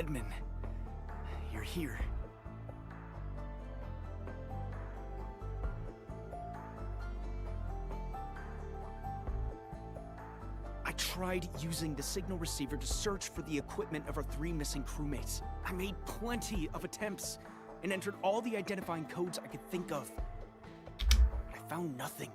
Edmund, you're here. I tried using the signal receiver to search for the equipment of our 3 missing crewmates. I made plenty of attempts and entered all the identifying codes I could think of. But I found nothing.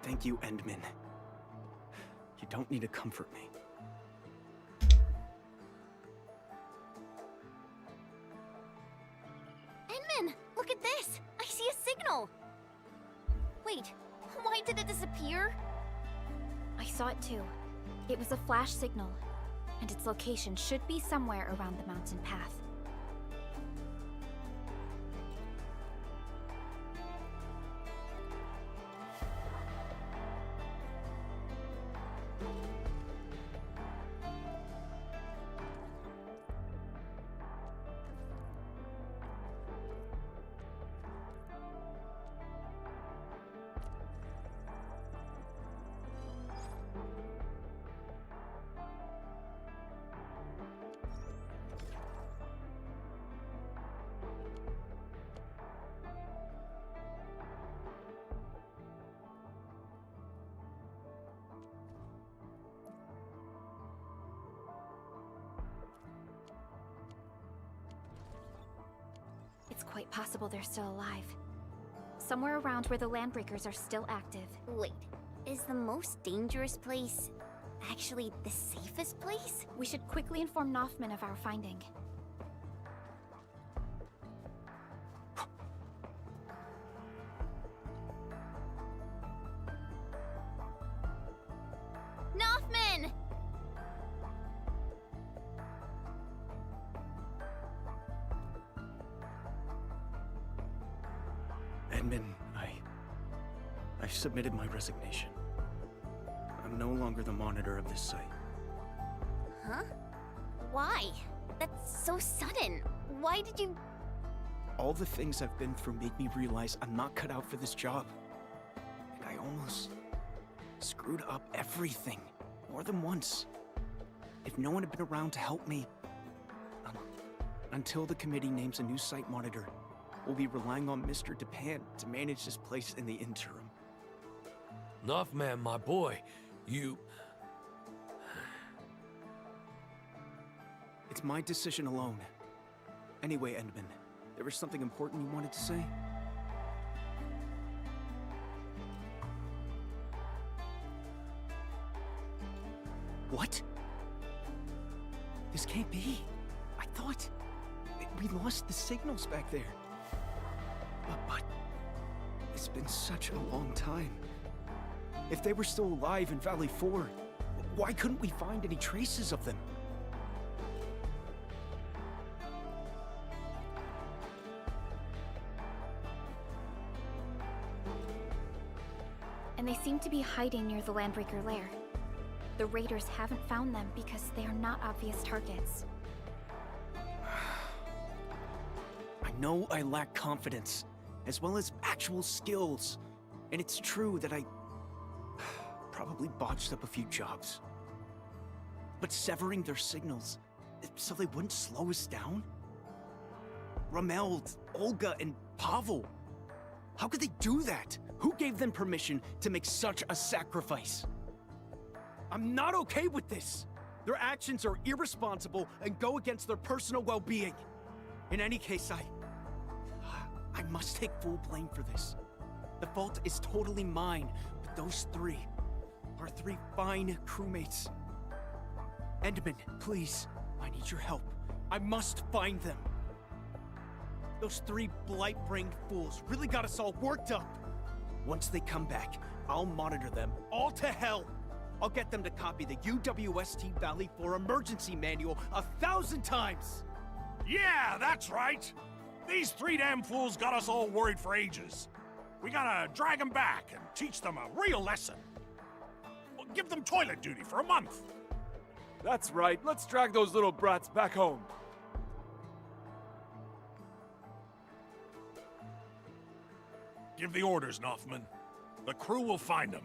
Thank you, Endman. You don't need to comfort me. Endman, look at this! I see a signal! Wait, why did it disappear? I saw it too. It was a flash signal, and its location should be somewhere around the mountain path. It's quite possible they're still alive. Somewhere around where the Landbreakers are still active. Wait, is the most dangerous place actually the safest place? We should quickly inform Noffman of our finding. Noffman! Edmund, I've submitted my resignation. I'm no longer the monitor of this site. Huh? Why? That's so sudden. Why did you... All the things I've been through make me realize I'm not cut out for this job. And I almost screwed up everything, more than once. If no one had been around to help me, until the committee names a new site monitor, we'll be relying on Mr. Dupin to manage this place in the interim. Noffman, my boy, you... It's my decision alone. Anyway, Endman, there was something important you wanted to say? What? This can't be. I thought... we lost the signals back there. But... it's been such a long time. If they were still alive in Valley 4, why couldn't we find any traces of them? And they seem to be hiding near the Landbreaker lair. The raiders haven't found them because they are not obvious targets. I know I lack confidence, as well as actual skills. And it's true that I probably botched up a few jobs. But severing their signals, so they wouldn't slow us down? Rameld, Olga, and Pavel. How could they do that? Who gave them permission to make such a sacrifice? I'm not okay with this. Their actions are irresponsible and go against their personal well-being. In any case, I must take full blame for this. The fault is totally mine, but those 3 are 3 fine crewmates. Endman, please, I need your help. I must find them. Those 3 blight-brained fools really got us all worked up. Once they come back, I'll monitor them all to hell. I'll get them to copy the UWST Valley 4 emergency manual 1,000 times. Yeah, that's right. These 3 damn fools got us all worried for ages. We gotta drag them back and teach them a real lesson. Well, give them toilet duty for a month. That's right. Let's drag those little brats back home. Give the orders, Noffman. The crew will find them.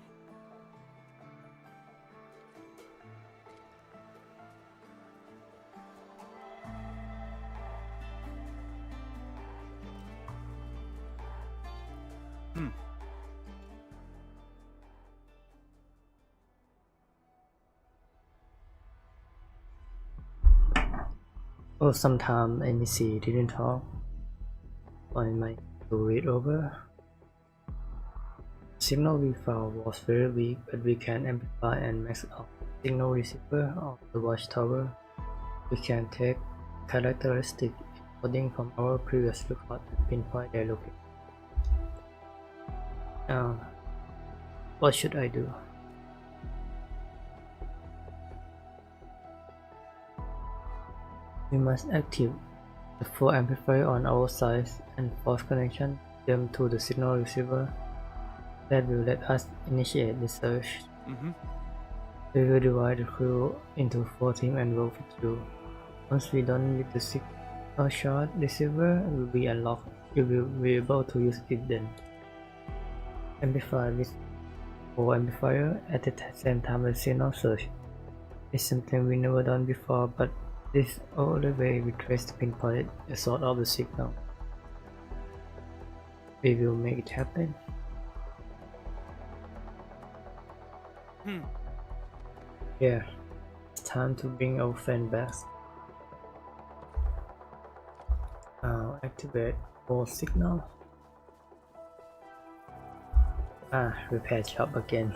Oh, sometime NPC didn't talk. I might to read over. Signal we found was very weak, but we can amplify and max out signal receiver of the watchtower. We can take characteristic encoding from our previous record and pinpoint their location. Now, what should I do? We must activate the 4 amplifier on our side and force connection them to the signal receiver. That will let us initiate the search. We will divide the crew into 4 teams and work with you. Once we're done with the signal shot receiver will be unlocked. You will be able to use it then. Amplify with 4 amplifier at the same time as signal search. It's something we never done before, but this is the only way we trace to pinpoint the source of the signal. We will make it happen. Yeah, it's time to bring our friend back. Now activate all signal. Repair shop again.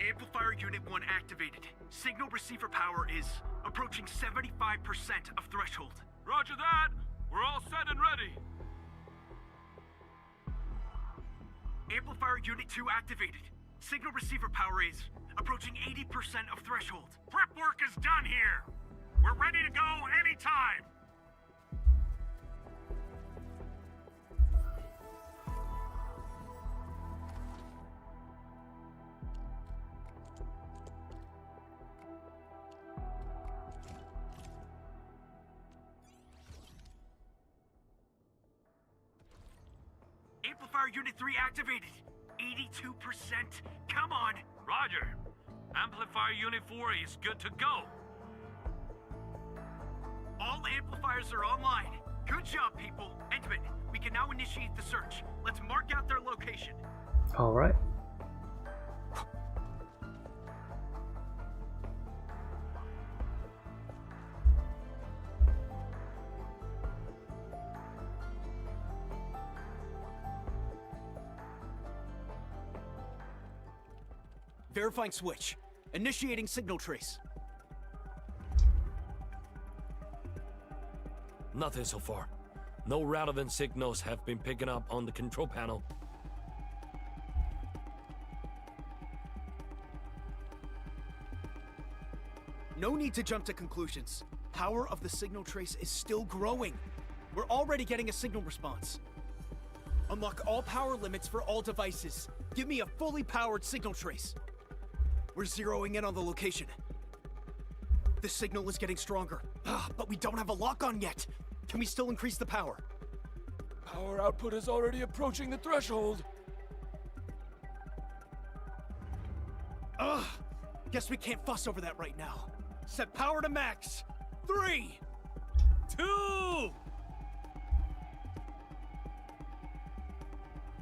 Amplifier Unit 1 activated. Signal receiver power is approaching 75% of threshold. Roger that! We're all set and ready! Amplifier Unit 2 activated. Signal receiver power is approaching 80% of threshold. Prep work is done here. We're ready to go anytime. Amplifier Unit 3 activated. 82%. Come on. Roger. Amplifier Unit 4 is good to go. All amplifiers are online. Good job, people. Endman, we can now initiate the search. Let's mark out their location. Alright. Verifying switch. Initiating signal trace. Nothing so far. No relevant signals have been picking up on the control panel. No need to jump to conclusions. Power of the signal trace is still growing. We're already getting a signal response. Unlock all power limits for all devices. Give me a fully powered signal trace. We're zeroing in on the location. The signal is getting stronger, but we don't have a lock-on yet. Can we still increase the power? Power output is already approaching the threshold. Ugh! Guess we can't fuss over that right now. Set power to max. 3, 2...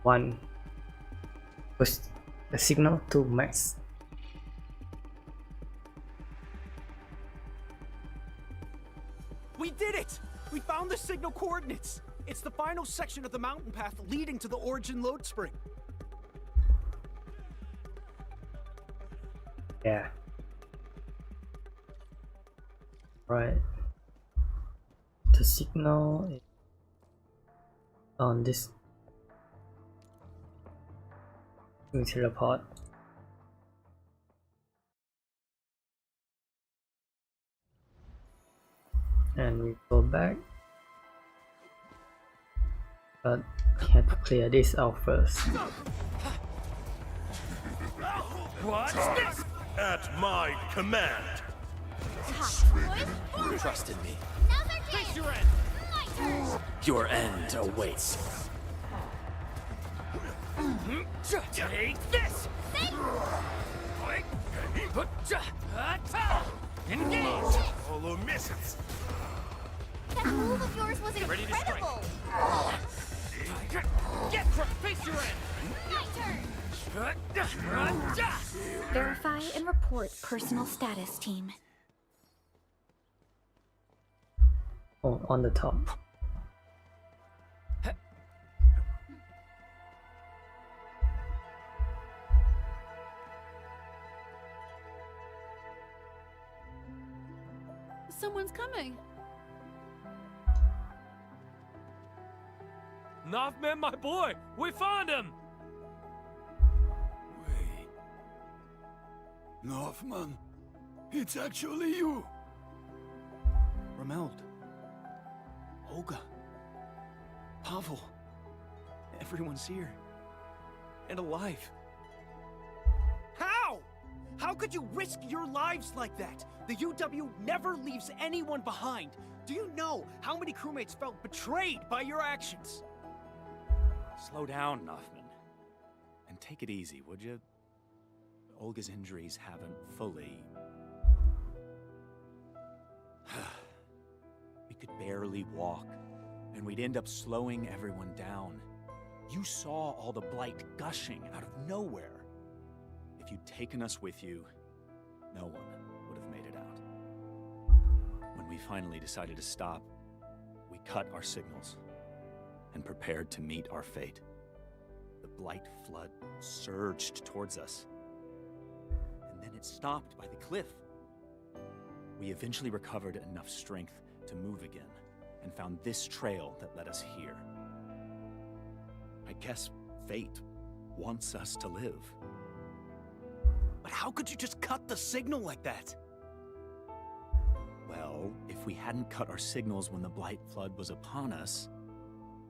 1. Push the signal to max. We did it! We found the signal coordinates! It's the final section of the mountain path leading to the origin load spring. Yeah. Right. The signal is on this. We teleport. and we go back. But we have to clear this out first. What's this? At my command. Trust in me. Another game! Your end. My turn! Your end awaits. Take this! Engage! Follow missions. That move of yours was incredible! Get crook! Face your end! My turn! Verify and report personal status, team. Oh, on the top. Someone's coming. Northman, my boy! We found him! Wait. Northman, it's actually you. Rameld. Olga. Pavel. Everyone's here. And alive. How? How could you risk your lives like that? The UW never leaves anyone behind. Do you know how many crewmates felt betrayed by your actions? Slow down, Noffman. And take it easy, would you? Olga's injuries haven't fully... We could barely walk, and we'd end up slowing everyone down. You saw all the blight gushing out of nowhere. If you'd taken us with you, no one would have made it out. When we finally decided to stop, we cut our signals and prepared to meet our fate. The blight flood surged towards us, and then it stopped by the cliff. We eventually recovered enough strength to move again and found this trail that led us here. I guess fate wants us to live. But how could you just cut the signal like that? Well, if we hadn't cut our signals when the blight flood was upon us,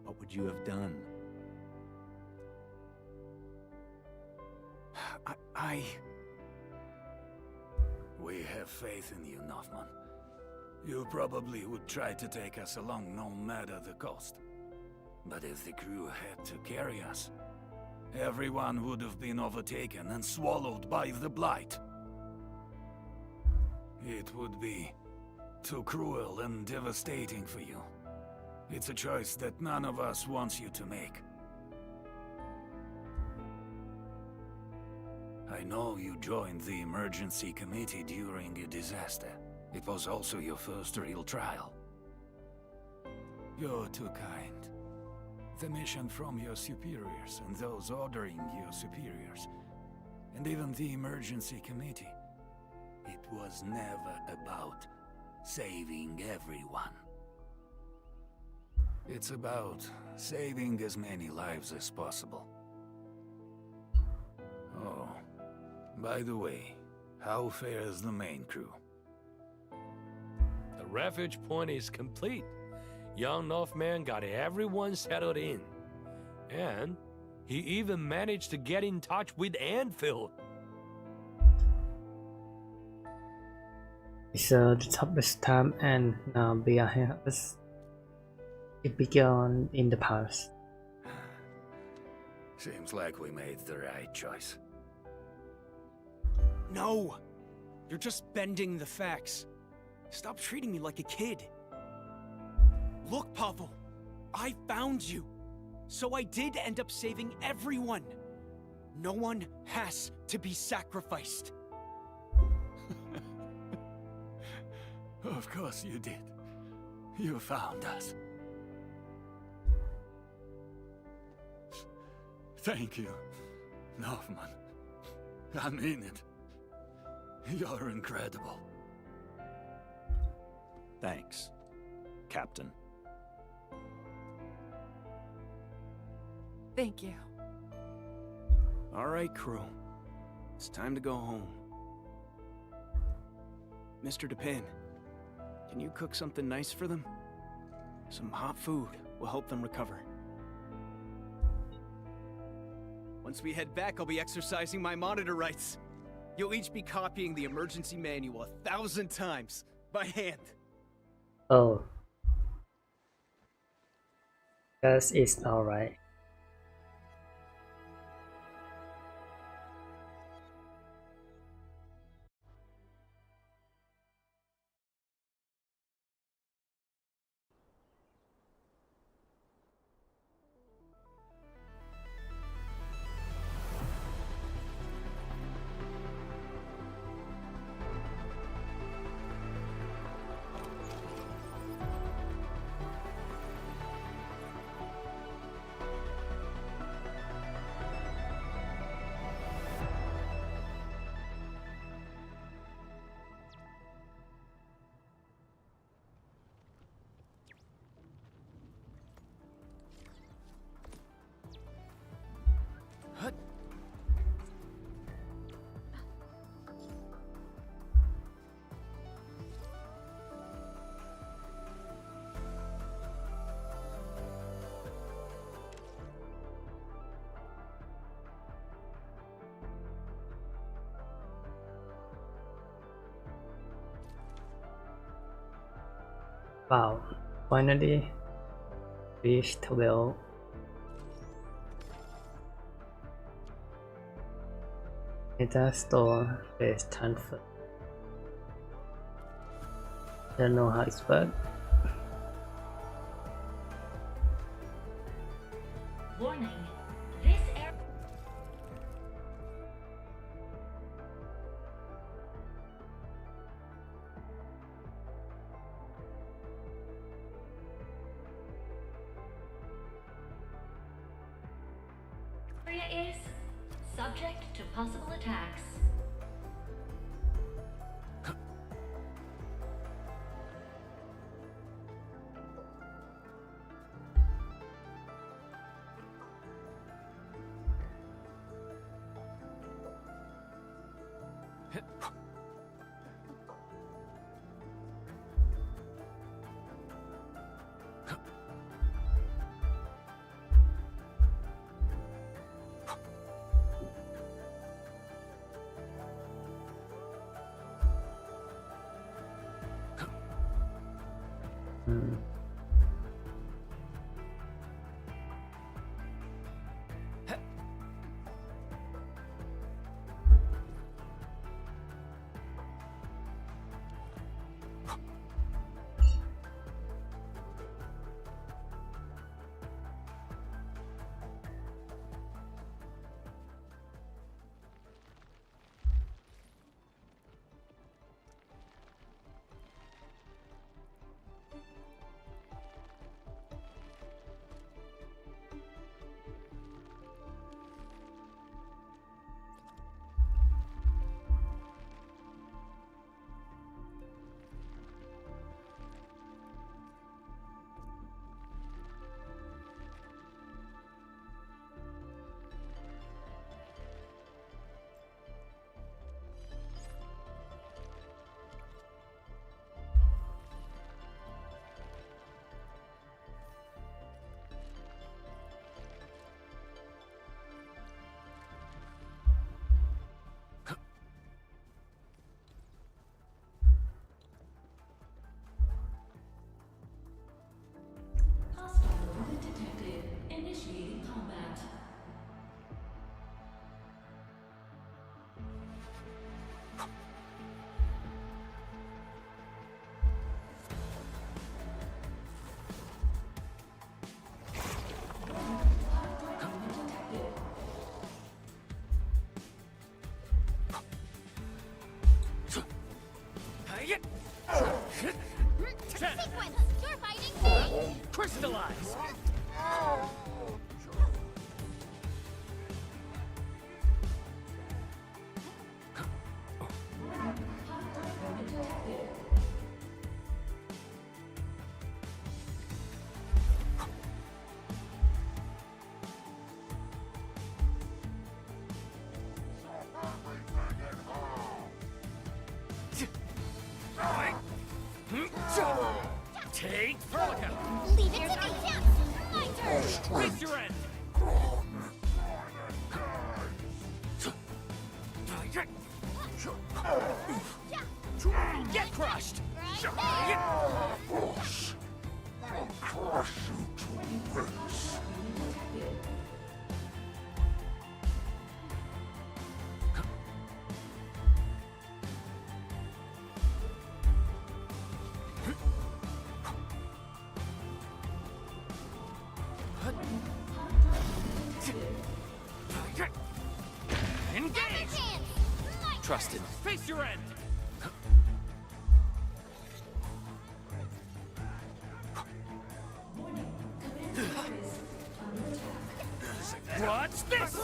what would you have done? We have faith in you, Noffman. You probably would try to take us along no matter the cost. But if the crew had to carry us, everyone would have been overtaken and swallowed by the blight. It would be too cruel and devastating for you. It's a choice that none of us wants you to make. I know you joined the emergency committee during a disaster. It was also your first real trial. You're too kind. The mission from your superiors and those ordering your superiors, and even the emergency committee, it was never about saving everyone. It's about saving as many lives as possible. Oh, by the way, how fares the main crew? The refuge point is complete. Young Northman got everyone settled in. And he even managed to get in touch with Endfield. It's the toughest time, and now behind us. It began in the past. Seems like we made the right choice. No! You're just bending the facts. Stop treating me like a kid. Look, Pavel, I found you. So I did end up saving everyone. No one has to be sacrificed. Of course you did. You found us. Thank you, Northman. I mean it. You're incredible. Thanks, Captain. Thank you. All right, crew. It's time to go home. Mr. Dupin, Can you cook something nice for them? Some hot food will help them recover. Once we head back, I'll be exercising my monitor rights. You'll each be copying the emergency manual 1,000 times, by hand. Oh. That is alright. Wow, finally reached the well. Data store based transfer. Don't know how it's worked. Warning. This area is subject to possible attacks. Sequence! You're fighting! Crystallize! Take Perlica! Leave it to me! My turn! Face your end! Get crushed! Engage! Trust in me. Face your end! What's this?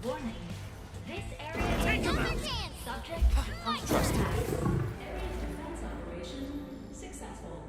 Warning. This area is subject to possible Trust in me. attacks. Area defense operation successful.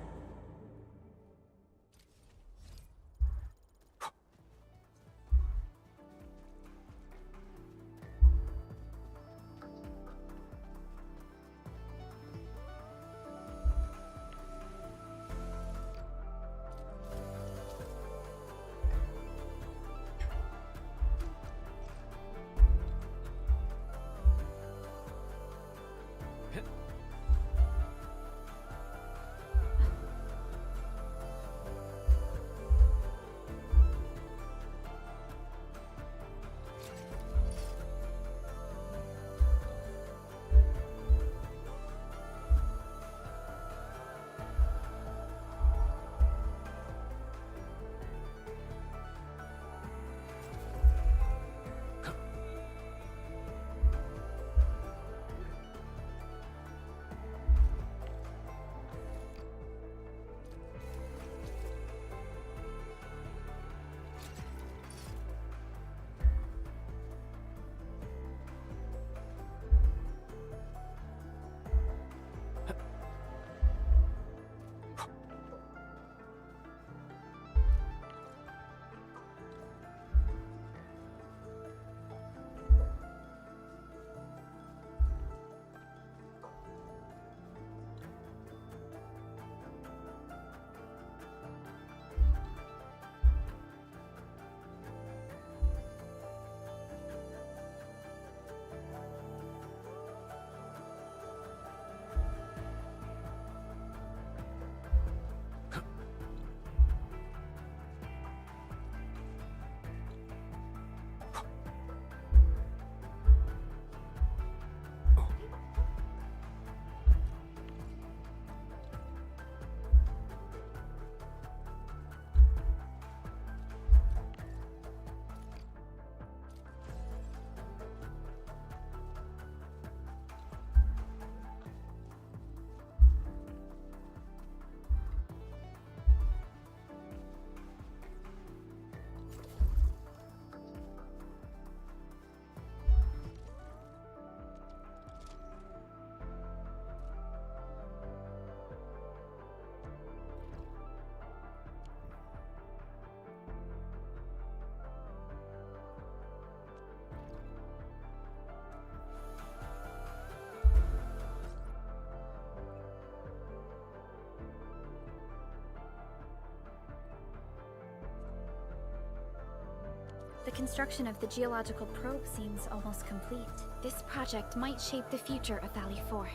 The construction of the geological probe seems almost complete. This project might shape the future of Valley 4.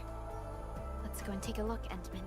Let's go and take a look, Endman.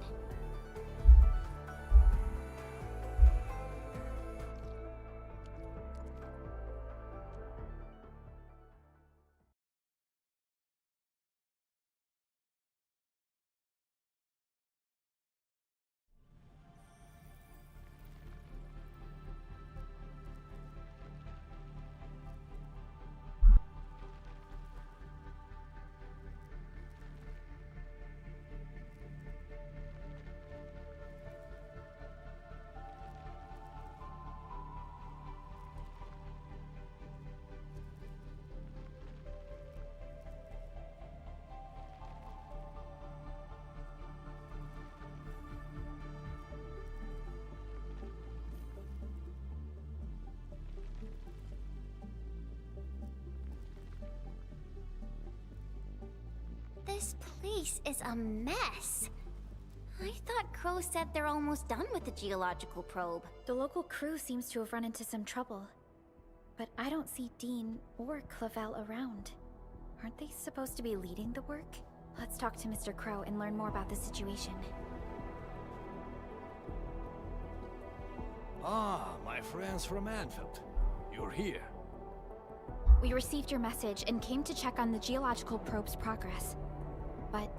place is a mess. I thought Crow said they're almost done with the geological probe. The local crew seems to have run into some trouble. But I don't see Dean or Clavel around. Aren't they supposed to be leading the work? Let's talk to Mr. Crow and learn more about the situation. Ah, my friends from Endfield. You're here. We received your message and came to check on the geological probe's progress. But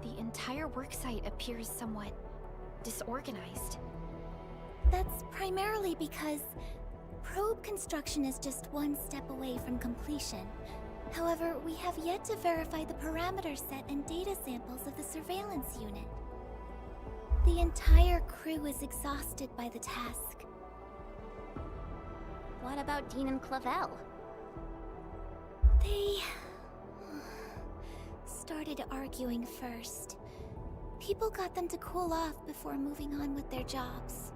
the entire worksite appears somewhat disorganized. That's primarily because probe construction is just one step away from completion. However, we have yet to verify the parameter set and data samples of the surveillance unit. The entire crew is exhausted by the task. What about Dean and Clavel? They started arguing first. People got them to cool off before moving on with their jobs.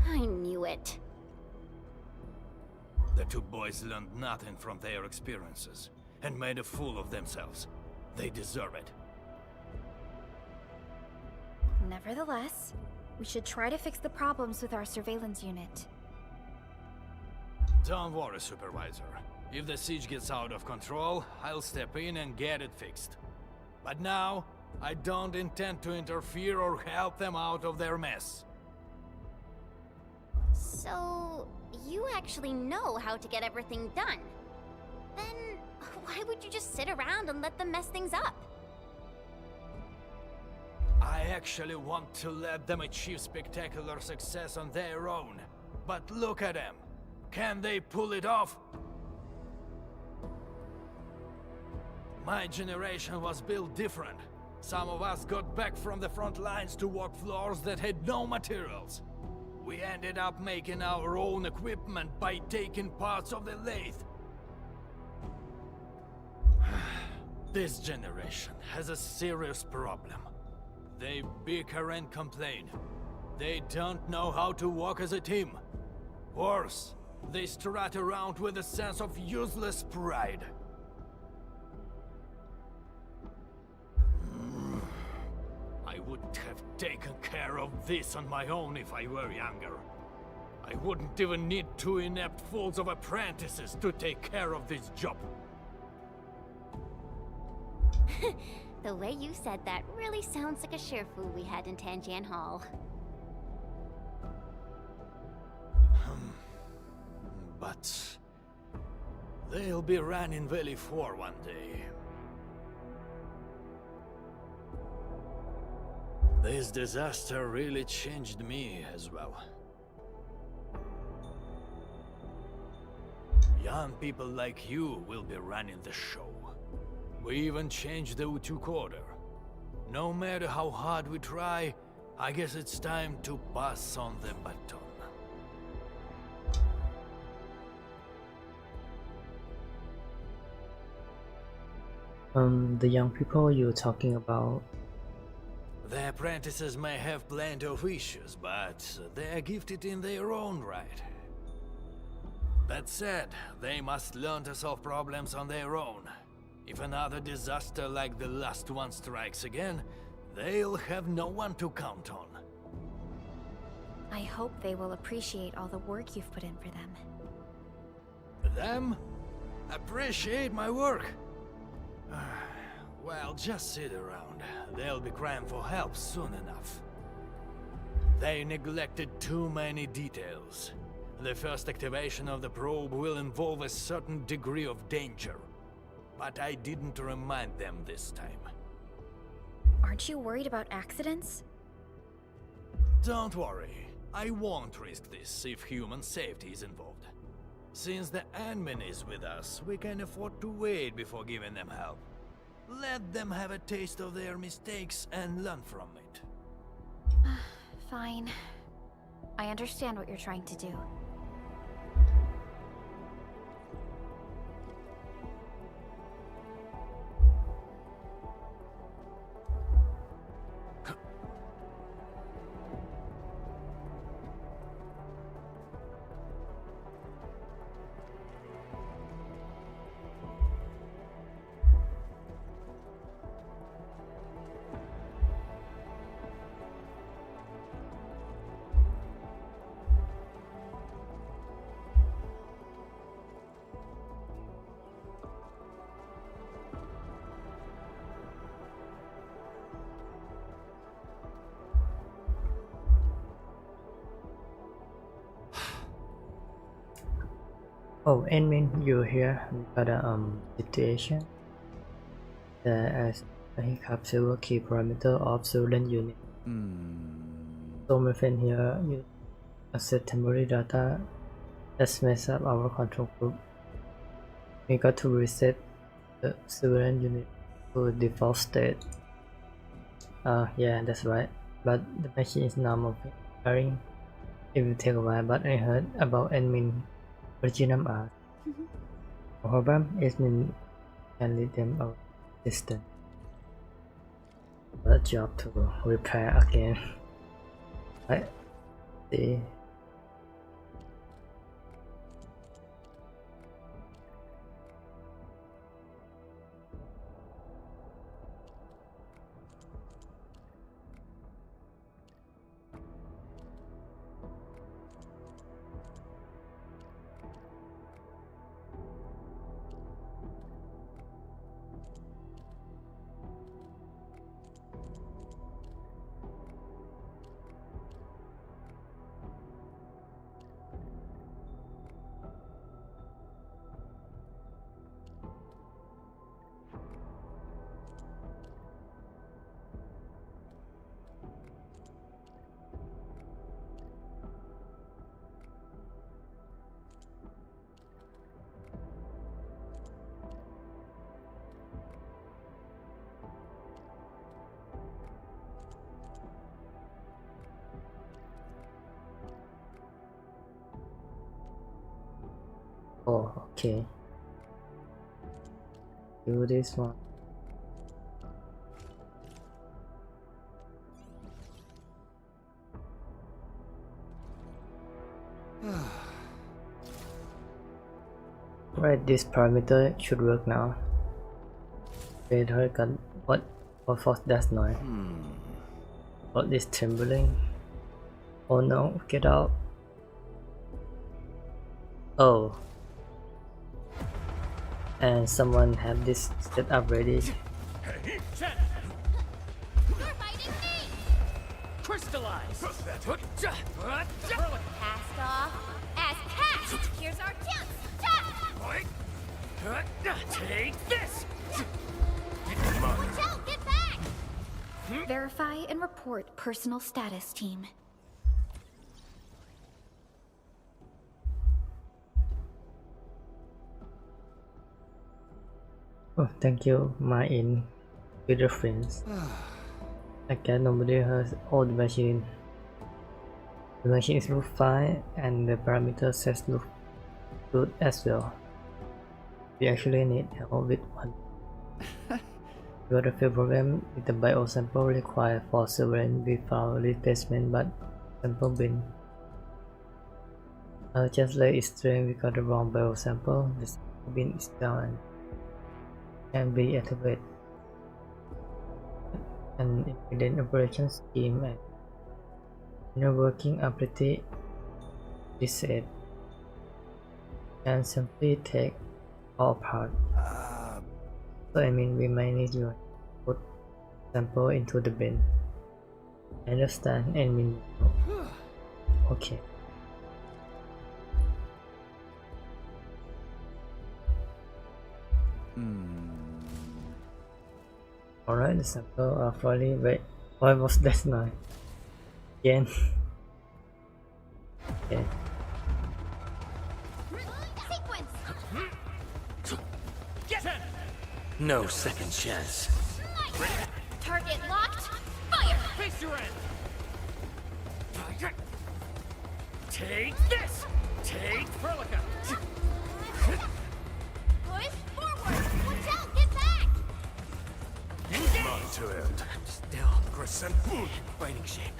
I knew it. The two boys learned nothing from their experiences and made a fool of themselves. They deserve it. Nevertheless, we should try to fix the problems with our surveillance unit. Don't worry, Supervisor. If the siege gets out of control, I'll step in and get it fixed. But now, I don't intend to interfere or help them out of their mess. So, you actually know how to get everything done. Then, why would you just sit around and let them mess things up? I actually want to let them achieve spectacular success on their own. But look at them. Can they pull it off? My generation was built different. Some of us got back from the front lines to work floors that had no materials. We ended up making our own equipment by taking parts of the lathe. This generation has a serious problem. They bicker and complain. They don't know how to work as a team. Worse, they strut around with a sense of useless pride. I would have taken care of this on my own if I were younger. I wouldn't even need two inept fools of apprentices to take care of this job. The way you said that really sounds like a Sherfu we had in Tanjian Hall. But they'll be running Valley 4 one day. This disaster really changed me as well. Young people like you will be running the show. We even changed the Utuk order. No matter how hard we try, I guess it's time to pass on the baton. The young people you're talking about. The apprentices may have plenty of issues, but they're gifted in their own right. That said, they must learn to solve problems on their own. If another disaster like the last one strikes again, they'll have no one to count on. I hope they will appreciate all the work you've put in for them. Them? Appreciate my work? Well, just sit around. They'll be crying for help soon enough. They neglected too many details. The first activation of the probe will involve a certain degree of danger. But I didn't remind them this time. Aren't you worried about accidents? Don't worry. I won't risk this if human safety is involved. Since the admin is with us, we can afford to wait before giving them help. Let them have a taste of their mistakes and learn from it. Fine. I understand what you're trying to do. Oh, admin, you're here. We got a situation. As he capture key parameter of student unit. So my friend here, you access temporary data. Let's mess up our control group. We got to reset the student unit to default state. Yeah, that's right. But the machine is normal firing. It will take a while, but I heard about admin original art. The problem is admin can lead them out system. A job to repair again. Right? See. Oh, okay. Do this one. Right, this parameter should work now. Wait, what force that noise? What is trembling? Oh no, get out. Oh. And someone have this set up ready. You're fighting me! Crystallize! Cast off as cast! Here's our chance! Take this! Watch out! Get back! Verify and report personal status, team. Oh, thank you, my in with the friends. I guess nobody has all the machine. The machine is look fine and the parameter sets look good as well. We actually need help with one. We got a few problem with the bio sample required for sovereign. We found replacement but sample bin. Just like it's strange, we got the wrong bio sample. The sample bin is down and can be activated. An independent operations scheme and inner working are pretty reset and simply take all apart. So I mean we might need to put sample into the bin. I understand and mean okay. Alright, the sample are fully wait. Why was that noise? Again. Okay. Sequence! No second chance. Target locked! Fire! Face your end! Take this! Take Frelica! Push forward! Watch out! Get back! Mine to end. Still Crescent moon. fighting shape.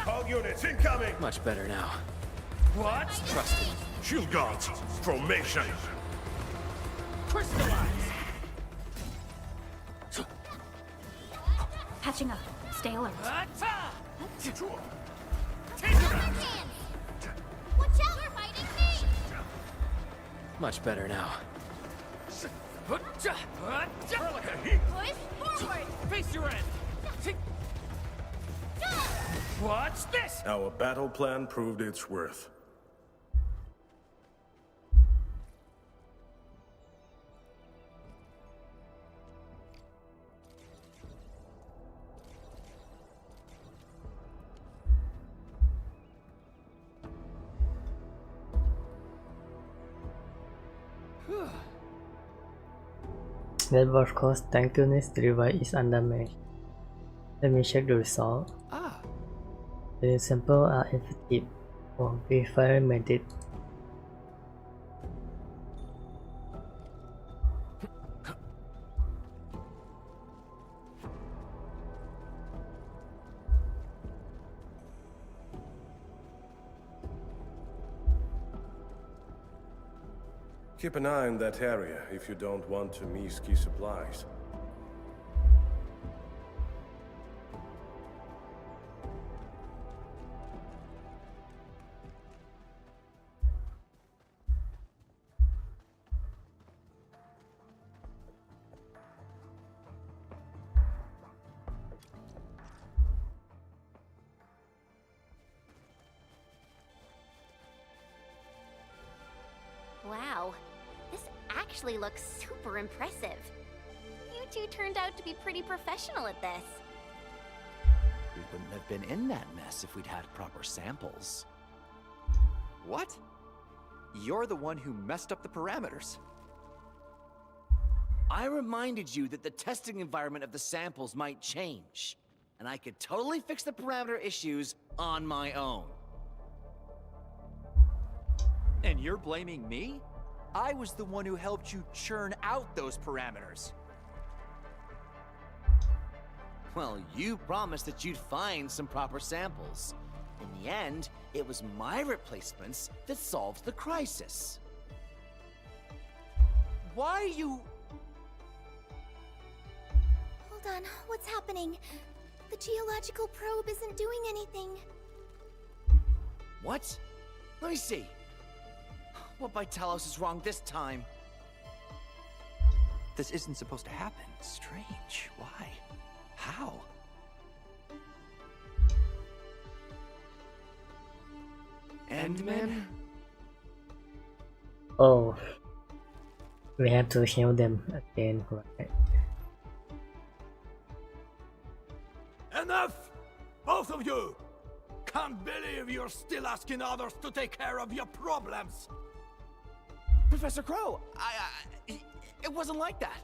All units incoming. Much better now. What? Trusted. Shield guards. Formation. Crystallize! Patching up. Stay alert. Take your hands! Watch out! You're fighting me! Much better now. Push forward! Face your end! Watch this! Our battle plan proved its worth. Network cost thankfulness device is undamaged. Let me check the result. Ah. The samples are effective for verifying method. Keep an eye on that area if you don't want to miss key supplies. Wow, this actually looks super impressive. You two turned out to be pretty professional at this. We wouldn't have been in that mess if we'd had proper samples. What? You're the one who messed up the parameters. I reminded you that the testing environment of the samples might change, and I could totally fix the parameter issues on my own. And you're blaming me? I was the one who helped you churn out those parameters. Well, you promised that you'd find some proper samples. In the end, it was my replacements that solved the crisis. Why are you... Hold on, what's happening? The geological probe isn't doing anything. What? Let me see. What by Talos is wrong this time? This isn't supposed to happen. Strange. Why? How? Endman? Oh, we have to heal them again, right? Enough! Both of you! Can't believe you're still asking others to take care of your problems! Professor Crow, it wasn't like that.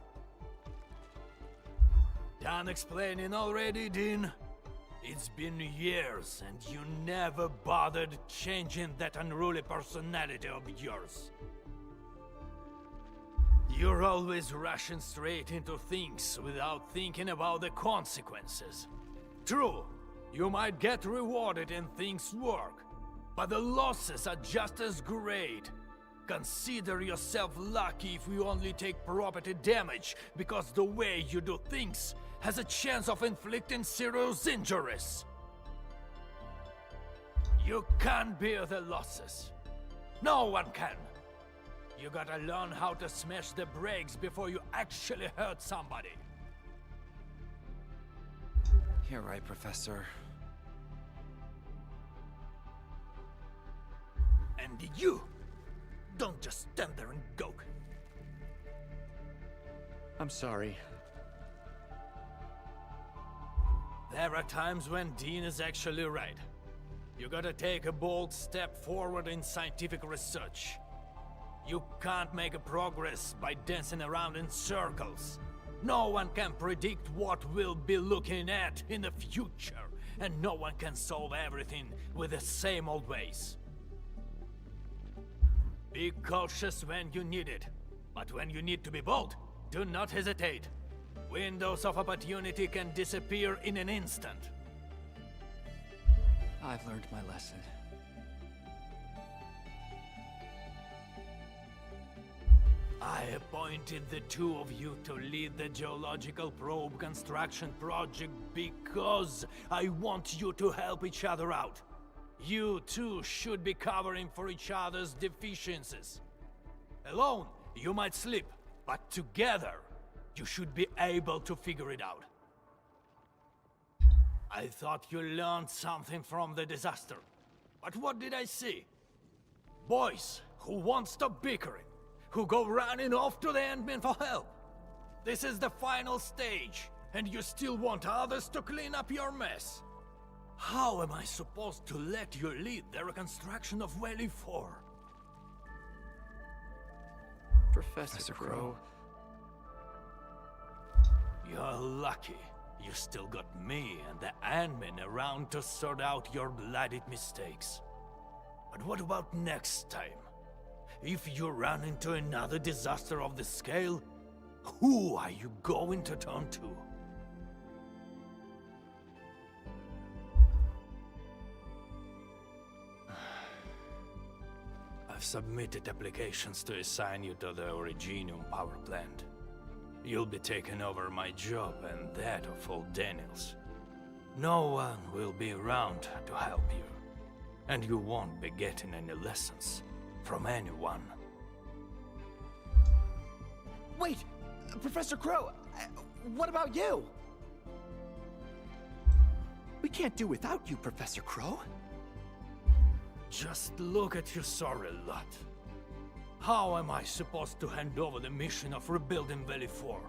Done explaining already, Dean? It's been years and you never bothered changing that unruly personality of yours. You're always rushing straight into things without thinking about the consequences. True, you might get rewarded and things work, but the losses are just as great. Consider yourself lucky if you only take property damage, because the way you do things has a chance of inflicting serious injuries. You can't bear the losses. No one can. You gotta learn how to smash the brakes before you actually hurt somebody. You're right, Professor. And you, don't just stand there and gawk. I'm sorry. There are times when Dean is actually right. You gotta take a bold step forward in scientific research. You can't make a progress by dancing around in circles. No one can predict what we'll be looking at in the future, and no one can solve everything with the same old ways. Be cautious when you need it, but when you need to be bold, do not hesitate. Windows of opportunity can disappear in an instant. I've learned my lesson. I appointed the two of you to lead the geological probe construction project because I want you to help each other out. You two should be covering for each other's deficiencies. Alone, you might slip, but together, you should be able to figure it out. I thought you learned something from the disaster, but what did I see? Boys who won't stop bickering, who go running off to the Endman for help. This is the final stage, and you still want others to clean up your mess. How am I supposed to let you lead the reconstruction of Valley 4? Professor Crow. You're lucky. You still got me and the admin around to sort out your bloody mistakes. But what about next time? If you run into another disaster of this scale, who are you going to turn to? I've submitted applications to assign you to the Originium power plant. You'll be taking over my job and that of old Daniels. No one will be around to help you. And you won't be getting any lessons from anyone. Wait! Professor Crow! What about you? We can't do without you, Professor Crow. Just look at your sorry lot. How am I supposed to hand over the mission of rebuilding Valley 4?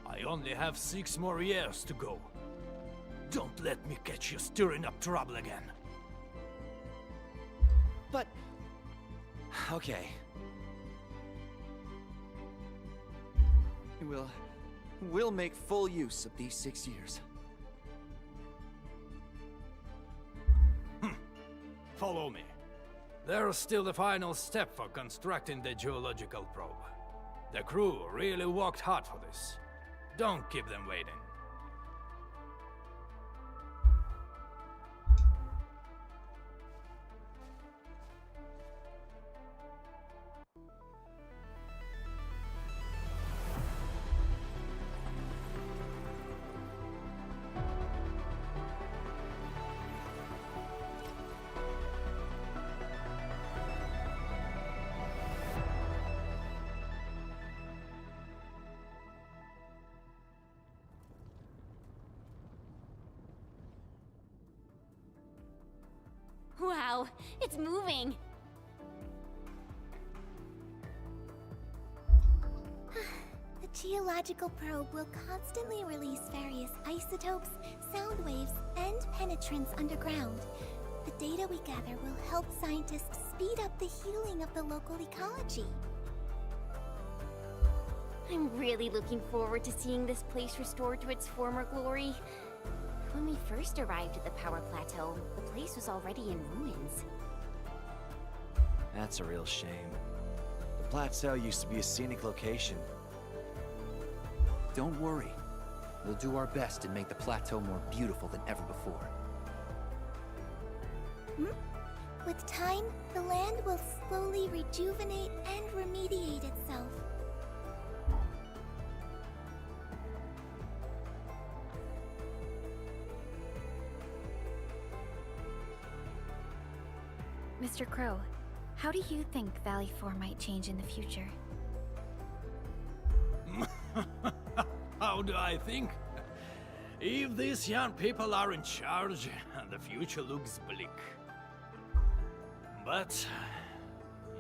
I only have 6 more years to go. Don't let me catch you stirring up trouble again. But... okay. We'll make full use of these 6 years. Follow me. There's still the final step for constructing the geological probe. The crew really worked hard for this. Don't keep them waiting. Wow, it's moving! The geological probe will constantly release various isotopes, sound waves, and penetrants underground. The data we gather will help scientists speed up the healing of the local ecology. I'm really looking forward to seeing this place restored to its former glory. When we first arrived at the power plateau, the place was already in ruins. That's a real shame. The plateau used to be a scenic location. Don't worry. We'll do our best to make the plateau more beautiful than ever before. With time, the land will slowly rejuvenate and remediate itself. Mr. Crow, how do you think Valley 4 might change in the future? How do I think? If these young people are in charge, the future looks bleak. But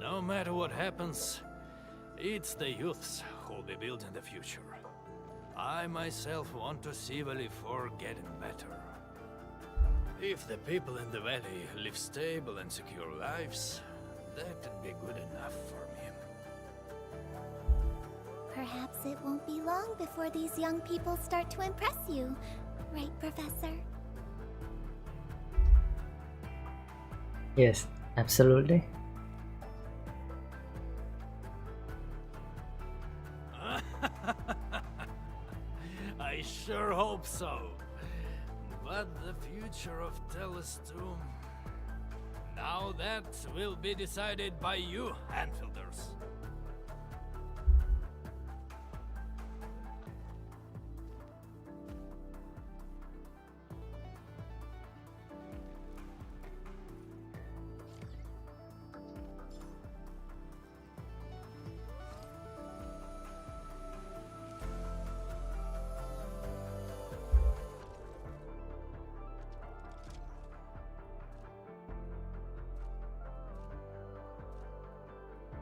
no matter what happens, it's the youths who'll be building the future. I myself want to see Valley 4 getting better. If the people in the valley live stable and secure lives, that would be good enough for me. Perhaps it won't be long before these young people start to impress you. Right, Professor? Yes, absolutely. I sure hope so. But the future of Telestum... now that will be decided by you, Endfielders.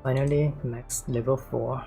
Finally, max level 4.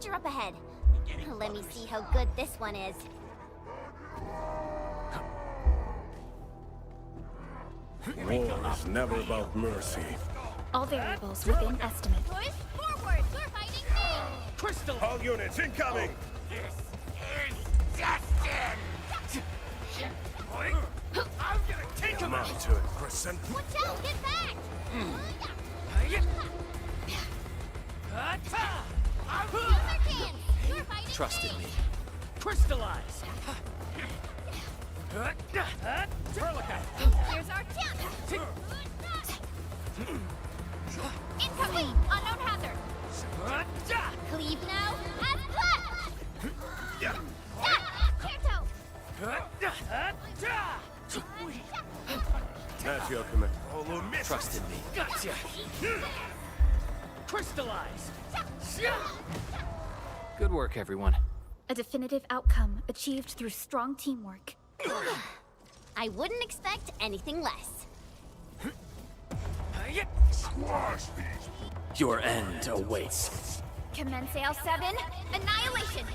danger up ahead. Let me see how good this one is. War is never about mercy. All variables within estimate. Push forward! You're fighting me! Crystal! All units incoming! This is Justin! I'm gonna take him Come on out! to it, Crescent. Watch out! Get back! You're fighting Trust in me. Crystallize! Turlican! Here's our chance! Incoming! Unknown hazard! Cleave now! As planned! At your command. Trust in me. Gotcha! Crystallize! Good work, everyone. A definitive outcome achieved through strong teamwork. I wouldn't expect anything less. Your end awaits. Commence L7, annihilation!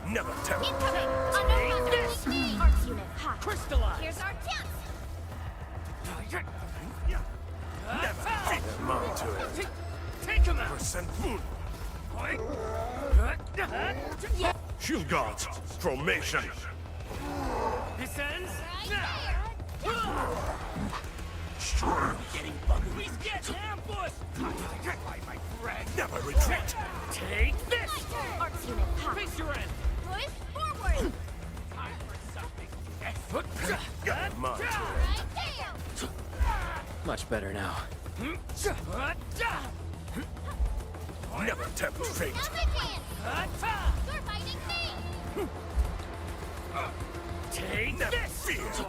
Never tell. Incoming! Unknown hazard! Arts unit, hot. Crystallize! Here's our chance! Come on to it. Take him out! Crescent Moon. Yeah. Shield guards. Formation. This ends Right now! Getting buggered. He's getting ambushed! My friend! Never retreat. Take this! Arts unit, hot. Face your end! Push forward! Time for something. Come on to it. Right there! Much better now. Never tempt fate. You're fighting me! Take this! Fear.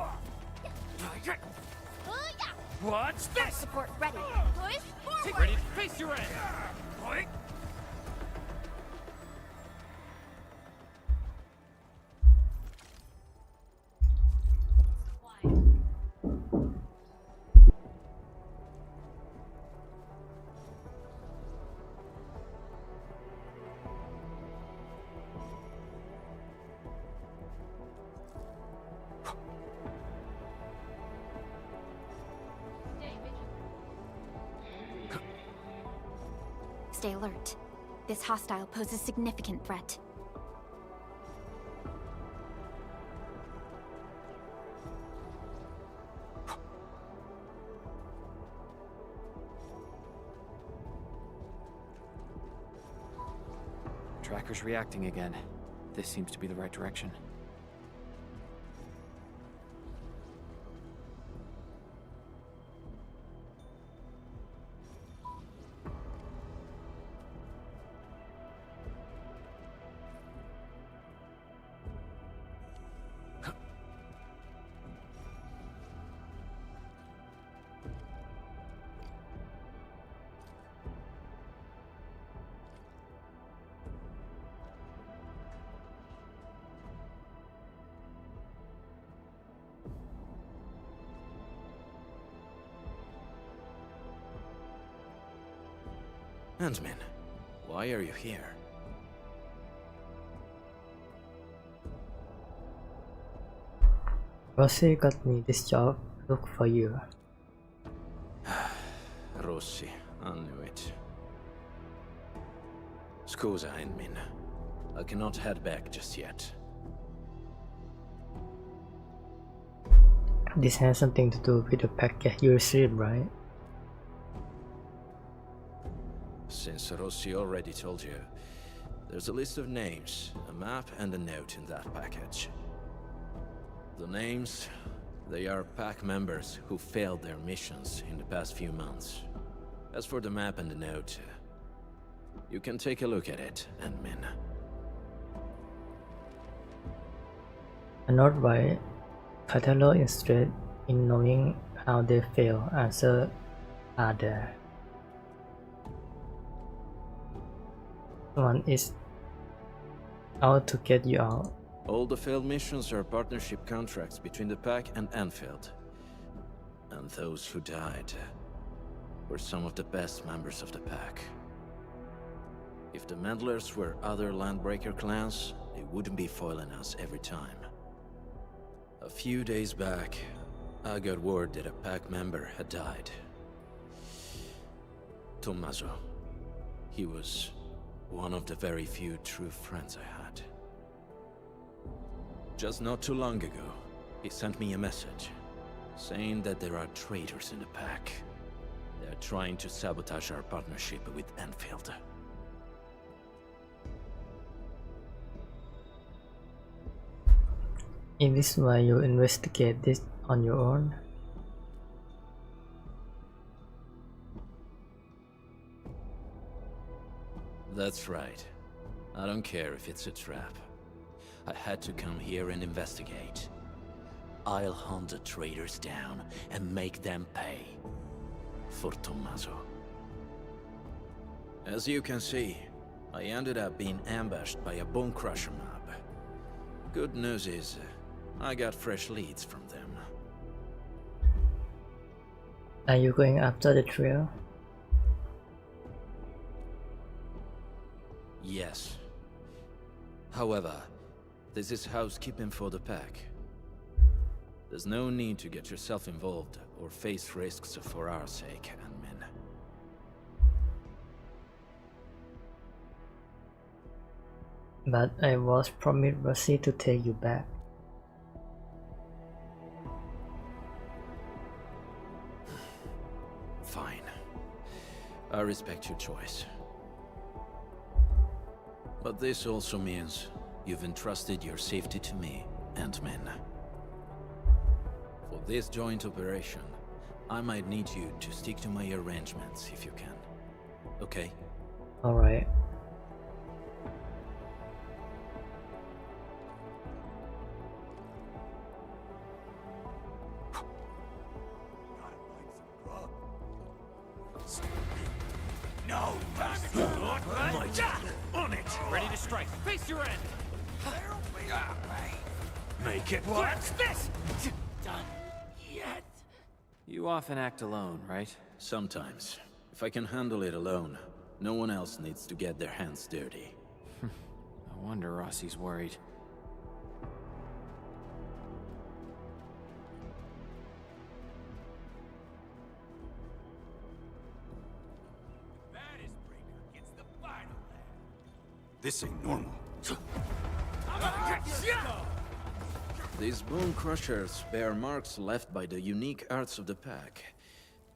Watch this! Support ready. Push forward! Ready to face your end! Stay alert. This hostile poses significant threat. Tracker's reacting again. This seems to be the right direction. Huntsman, why are you here? Rossi got me this job. Look for you. Rossi, I knew it. Scusa, Endmin. I cannot head back just yet. This has something to do with the package you received, right? Since Rossi already told you, there's a list of names, a map and a note in that package. The names, they are pack members who failed their missions in the past few months. As for the map and the note, you can take a look at it, Endmin. I'm not right. Catalog interested in knowing how they fail. Answer are there. Someone is out to get you out. All the failed missions are partnership contracts between the pack and Endfield. And those who died were some of the best members of the pack. If the meddlers were other Landbreaker clans, they wouldn't be foiling us every time. A few days back, I got word that a pack member had died. Tommaso. He was one of the very few true friends I had. Just not too long ago, he sent me a message, saying that there are traitors in the pack. They're trying to sabotage our partnership with Endfield. Is this why you investigate this on your own? That's right. I don't care if it's a trap. I had to come here and investigate. I'll hunt the traitors down and make them pay. For Tommaso. As you can see, I ended up being ambushed by a Bone Crusher mob. Good news is, I got fresh leads from them. Are you going after the trio? Yes. However, this is housekeeping for the pack. There's no need to get yourself involved or face risks for our sake, admin. But I was promised Rossi to take you back. Fine. I respect your choice. But this also means you've entrusted your safety to me, Ant-Man. For this joint operation, I might need you to stick to my arrangements if you can. Okay? Alright. No, on it. Ready to strike. Face your end. Make it. What's this? Done yet? You often act alone, right? Sometimes. If I can handle it alone, no one else needs to get their hands dirty. No wonder Rossi's worried. This ain't normal. These Bone Crushers bear marks left by the unique arts of the pack.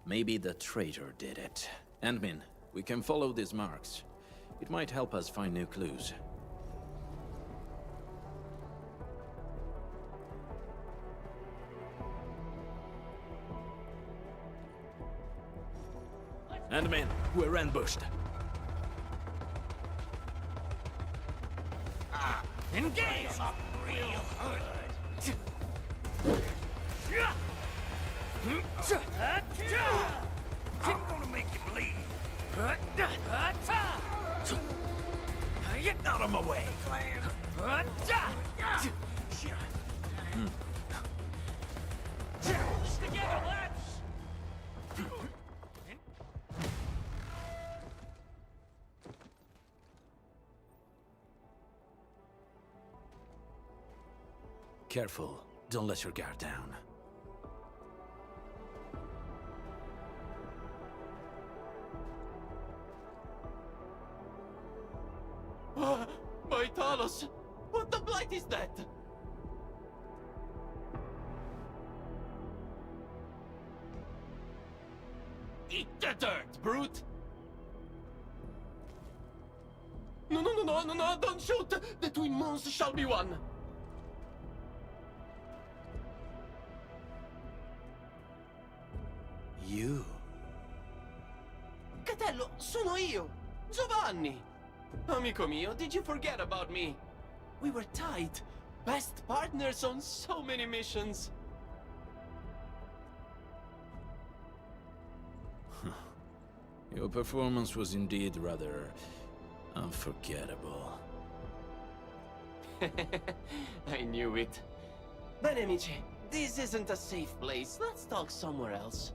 Maybe the traitor did it. Admin, we can follow these marks. It might help us find new clues. Admin, we're ambushed. Engage! Real hood. I'm gonna make you bleed. Get out of my way. Together, lads! Careful, don't let your guard down. My Talos! What the blight is that? Eat the dirt, brute! No, don't shoot! The twin moons shall be one! You? Catello, sono io! Giovanni! Amico mio, did you forget about me? We were tight. Best partners on so many missions. Your performance was indeed rather unforgettable. I knew it. Bene, amici. This isn't a safe place. Let's talk somewhere else.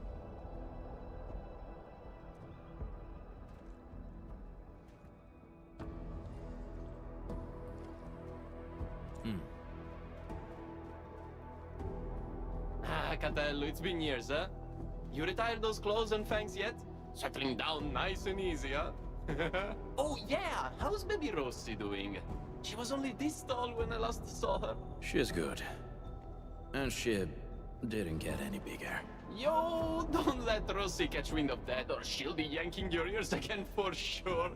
Catello, it's been years, huh? You retired those clothes and fangs yet? Settling down nice and easy, huh? Oh yeah, how's baby Rossi doing? She was only this tall when I last saw her. She's good. And she didn't get any bigger. Yo, don't let Rossi catch wind of that or she'll be yanking your ears again for sure.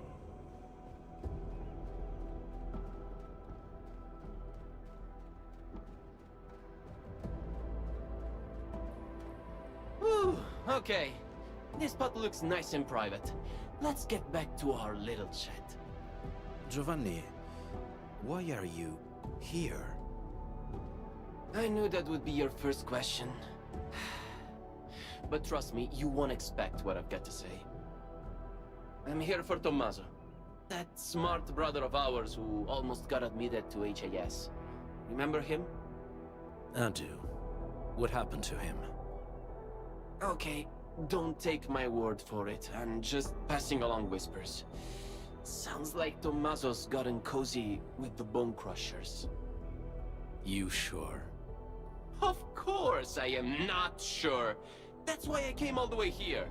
Whew, okay. This spot looks nice and private. Let's get back to our little chat. Giovanni, why are you here? I knew that would be your first question. But trust me, you won't expect what I've got to say. I'm here for Tommaso. That smart brother of ours who almost got admitted to HAS. Remember him? I do. What happened to him? Okay, don't take my word for it. I'm just passing along whispers. Sounds like Tommaso's gotten cozy with the Bone Crushers. You sure? Of course I am not sure. That's why I came all the way here.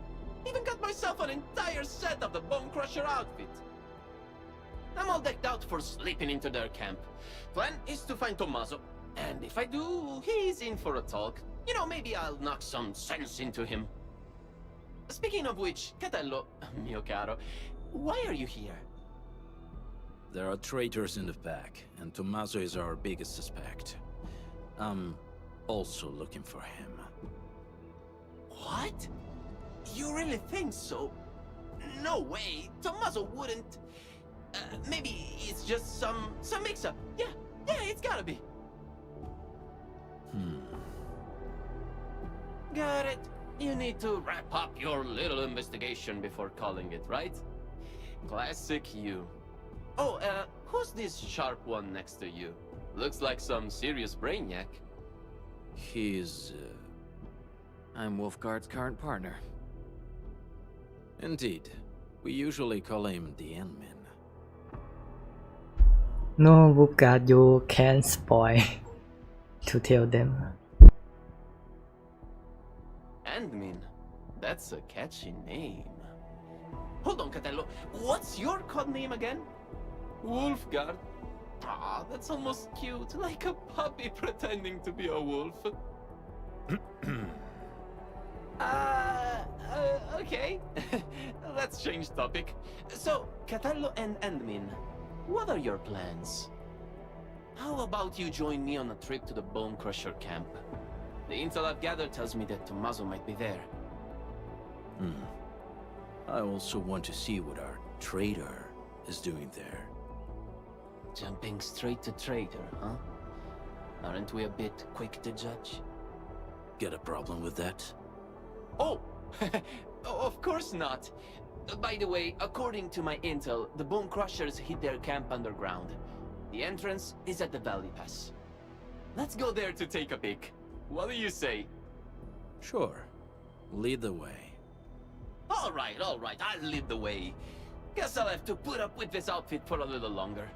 Even got myself an entire set of the Bone Crusher outfit. I'm all decked out for slipping into their camp. Plan is to find Tommaso, and if I do, he's in for a talk. You know, maybe I'll knock some sense into him. Speaking of which, Catello, mio caro, why are you here? There are traitors in the pack, and Tommaso is our biggest suspect. I'm also looking for him. What? You really think so? No way, Tommaso wouldn't. Maybe it's just some mix-up. Yeah, it's gotta be. Got it. You need to wrap up your little investigation before calling it, right? Classic you. Oh, who's this sharp one next to you? Looks like some serious brainiac. He's, I'm Wolfguard's current partner. Indeed. We usually call him the Endman. No, Wolfguard, you can't spoil to tell them. Endmin. That's a catchy name. Hold on, Catello. What's your code name again? Wolfguard. Ah, that's almost cute, like a puppy pretending to be a wolf. Okay. Let's change topic. So, Catello and Endmin, what are your plans? How about you join me on a trip to the Bone Crusher camp? The intel I've gathered tells me that Tommaso might be there. I also want to see what our traitor is doing there. Jumping straight to traitor, huh? Aren't we a bit quick to judge? Get a problem with that? Oh! Of course not! By the way, according to my intel, the Bone Crushers hid their camp underground. The entrance is at the Valley Pass. Let's go there to take a peek. What do you say? Sure. Lead the way. Alright, I'll lead the way. Guess I'll have to put up with this outfit for a little longer.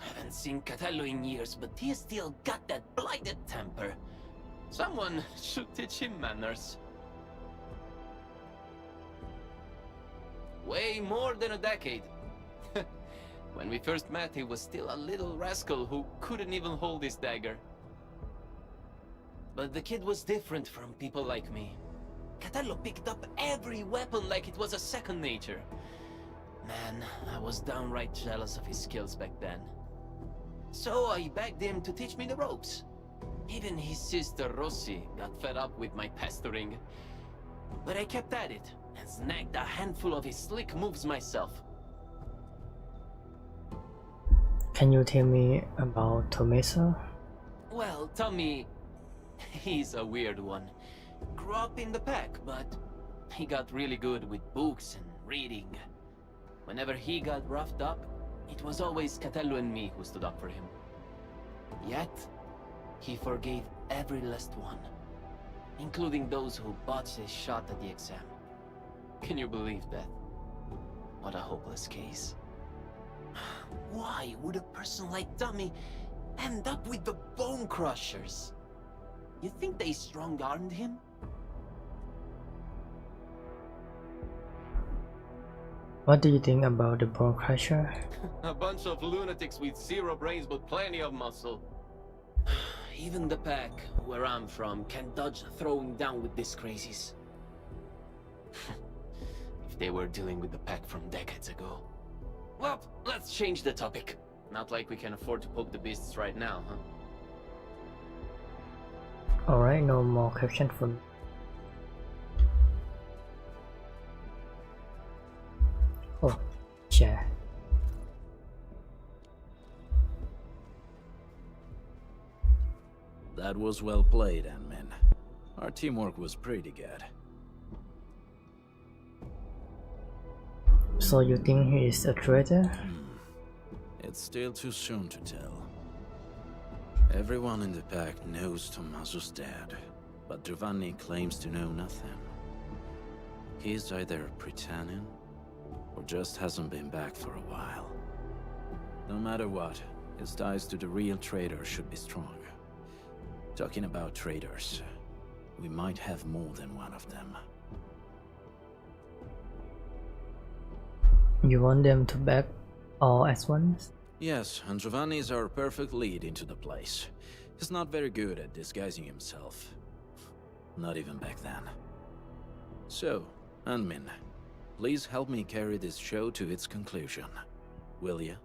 Haven't seen Catello in years, but he's still got that blighted temper. Someone should teach him manners. Way more than a decade. When we first met, he was still a little rascal who couldn't even hold his dagger. But the kid was different from people like me. Catello picked up every weapon like it was a second nature. Man, I was downright jealous of his skills back then. So I begged him to teach me the ropes. Even his sister Rossi got fed up with my pestering. But I kept at it, and snagged a handful of his slick moves myself. Can you tell me about Tommaso? Well, Tommy... he's a weird one. Grew up in the pack, but he got really good with books and reading. Whenever he got roughed up, it was always Catello and me who stood up for him. Yet, He forgave every last one, including those who botched a shot at the exam. Can you believe that? What a hopeless case. Why would a person like Dummy end up with the Bone Crushers? You think they strong-armed him? What do you think about the Bone Crusher? A bunch of lunatics with zero brains but plenty of muscle. Even the pack, where I'm from, can dodge throwing down with these crazies. If they were dealing with the pack from decades ago. Well, let's change the topic. Not like we can afford to poke the beasts right now, huh? Alright, no more caption for me. Oh, share. That was well played, Anmin. Our teamwork was pretty good. So you think he is a traitor? It's still too soon to tell. Everyone in the pack knows Tommaso's dead, but Giovanni claims to know nothing. He's either pretending, or just hasn't been back for a while. No matter what, his ties to the real traitor should be strong. Talking about traitors, we might have more than one of them. You want them to back all at once? Yes, and Giovanni is our perfect lead into the place. He's not very good at disguising himself. Not even back then. So, Anmin, please help me carry this show to its conclusion. Will you?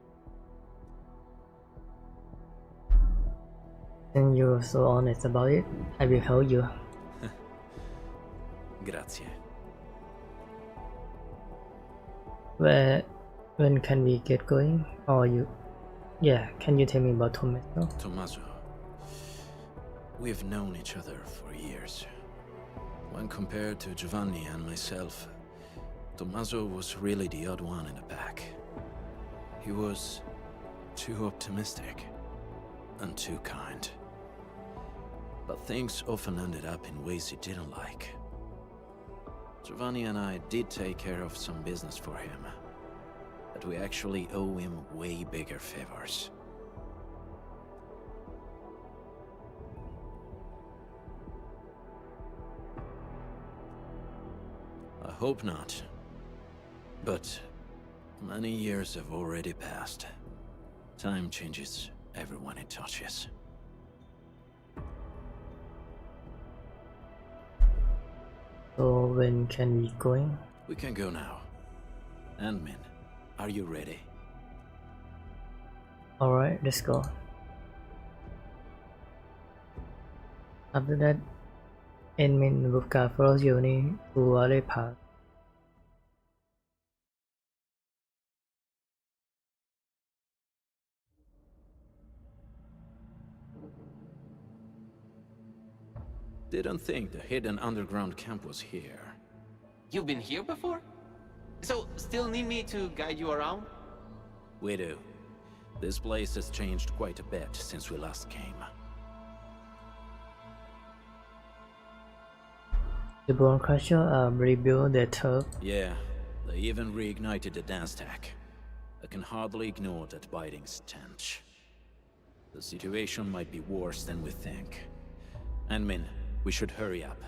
Since you're so honest about it, I will help you. Grazie. When can we get going? Or you... Yeah, can you tell me about Tommaso? Tommaso. We've known each other for years. When compared to Giovanni and myself, Tommaso was really the odd one in the pack. He was too optimistic and too kind. But things often ended up in ways he didn't like. Giovanni and I did take care of some business for him, but we actually owe him way bigger favors. I hope not. But many years have already passed. Time changes everyone it touches. So when can we going? We can go now. Anmin, are you ready? Alright, let's go. After that, Endmin will guide follow journey to Valley Park. Didn't think the hidden underground camp was here. You've been here before? So, still need me to guide you around? We do. This place has changed quite a bit since we last came. The Bone Crusher rebuilt their turf. Yeah, they even reignited the dance tech. I can hardly ignore that biting stench. The situation might be worse than we think. Anmin, we should hurry up.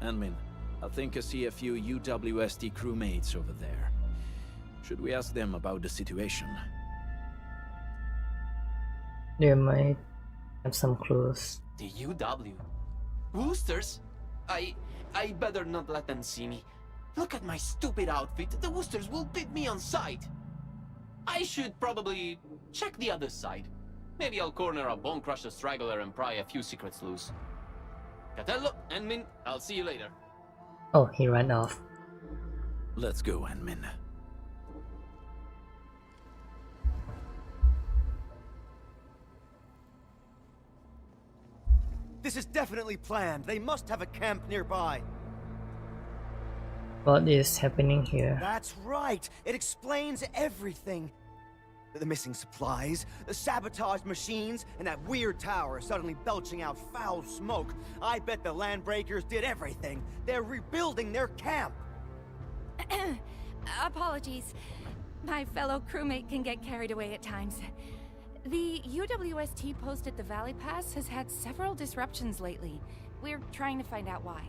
Anmin, I think I see a few UWST crewmates over there. Should we ask them about the situation? They might have some clues. The UW? Woosters? I better not let them see me. Look at my stupid outfit. The Woosters will beat me on sight. I should probably check the other side. Maybe I'll corner a Bone Crusher straggler and pry a few secrets loose. Catello, Anmin, I'll see you later. Oh, he ran off. Let's go, Anmin. This is definitely planned. They must have a camp nearby. What is happening here? That's right. It explains everything. The missing supplies, the sabotaged machines, and that weird tower suddenly belching out foul smoke. I bet the Landbreakers did everything. They're rebuilding their camp. Apologies. My fellow crewmate can get carried away at times. The UWST post at the Valley Pass has had several disruptions lately. We're trying to find out why.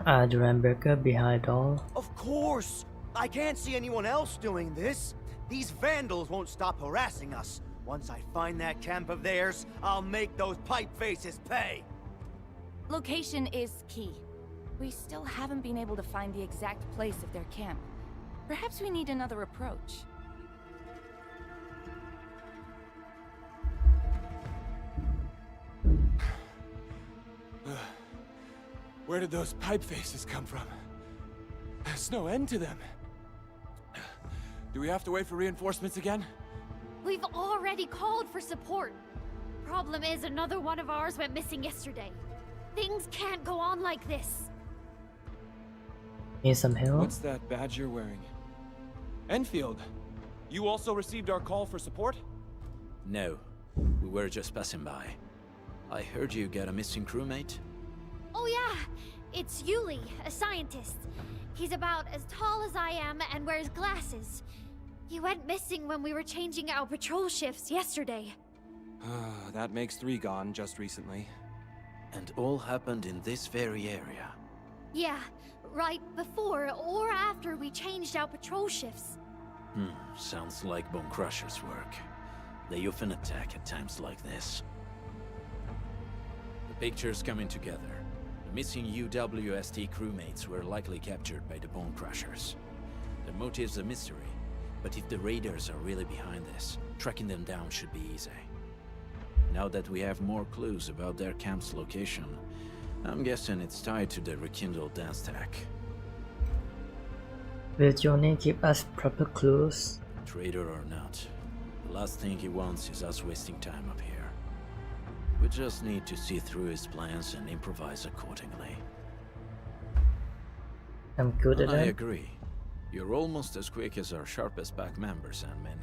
Are the Landbreaker behind all? Of course! I can't see anyone else doing this. These vandals won't stop harassing us. Once I find that camp of theirs, I'll make those pipe faces pay. Location is key. We still haven't been able to find the exact place of their camp. Perhaps we need another approach. Where did those pipe faces come from? There's no end to them. Do we have to wait for reinforcements again? We've already called for support. Problem is, another one of ours went missing yesterday. Things can't go on like this. Need some help? What's that badge you're wearing? Enfield, you also received our call for support? No, we were just passing by. I heard you got a missing crewmate? Oh yeah, it's Yuli, a scientist. He's about as tall as I am and wears glasses. He went missing when we were changing our patrol shifts yesterday. That makes 3 gone just recently. And all happened in this very area? Yeah, right before or after we changed our patrol shifts. Sounds like Bone Crusher's work. They often attack at times like this. The picture's coming together. The missing UWST crewmates were likely captured by the Bone Crushers. Their motive's a mystery, but if the raiders are really behind this, tracking them down should be easy. Now that we have more clues about their camp's location, I'm guessing it's tied to the rekindled dance tech. Will Johnny give us proper clues? Traitor or not, the last thing he wants is us wasting time up here. We just need to see through his plans and improvise accordingly. I'm good at I it. agree. You're almost as quick as our sharpest back member, Sandman.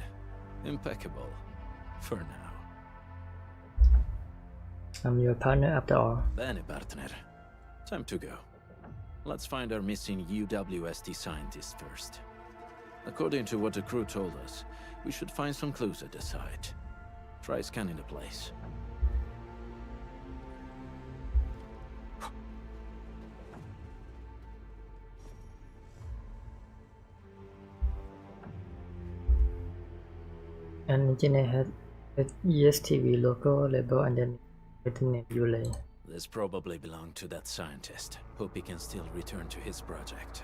Impeccable. For now. I'm your partner after all. Bene, partner. Time to go. Let's find our missing UWST scientist first. According to what the crew told us, we should find some clues at the site. Try scanning the place. An engineer has a ESTV logo label underneath with the name Yule. This probably belonged to that scientist. Hope he can still return to his project.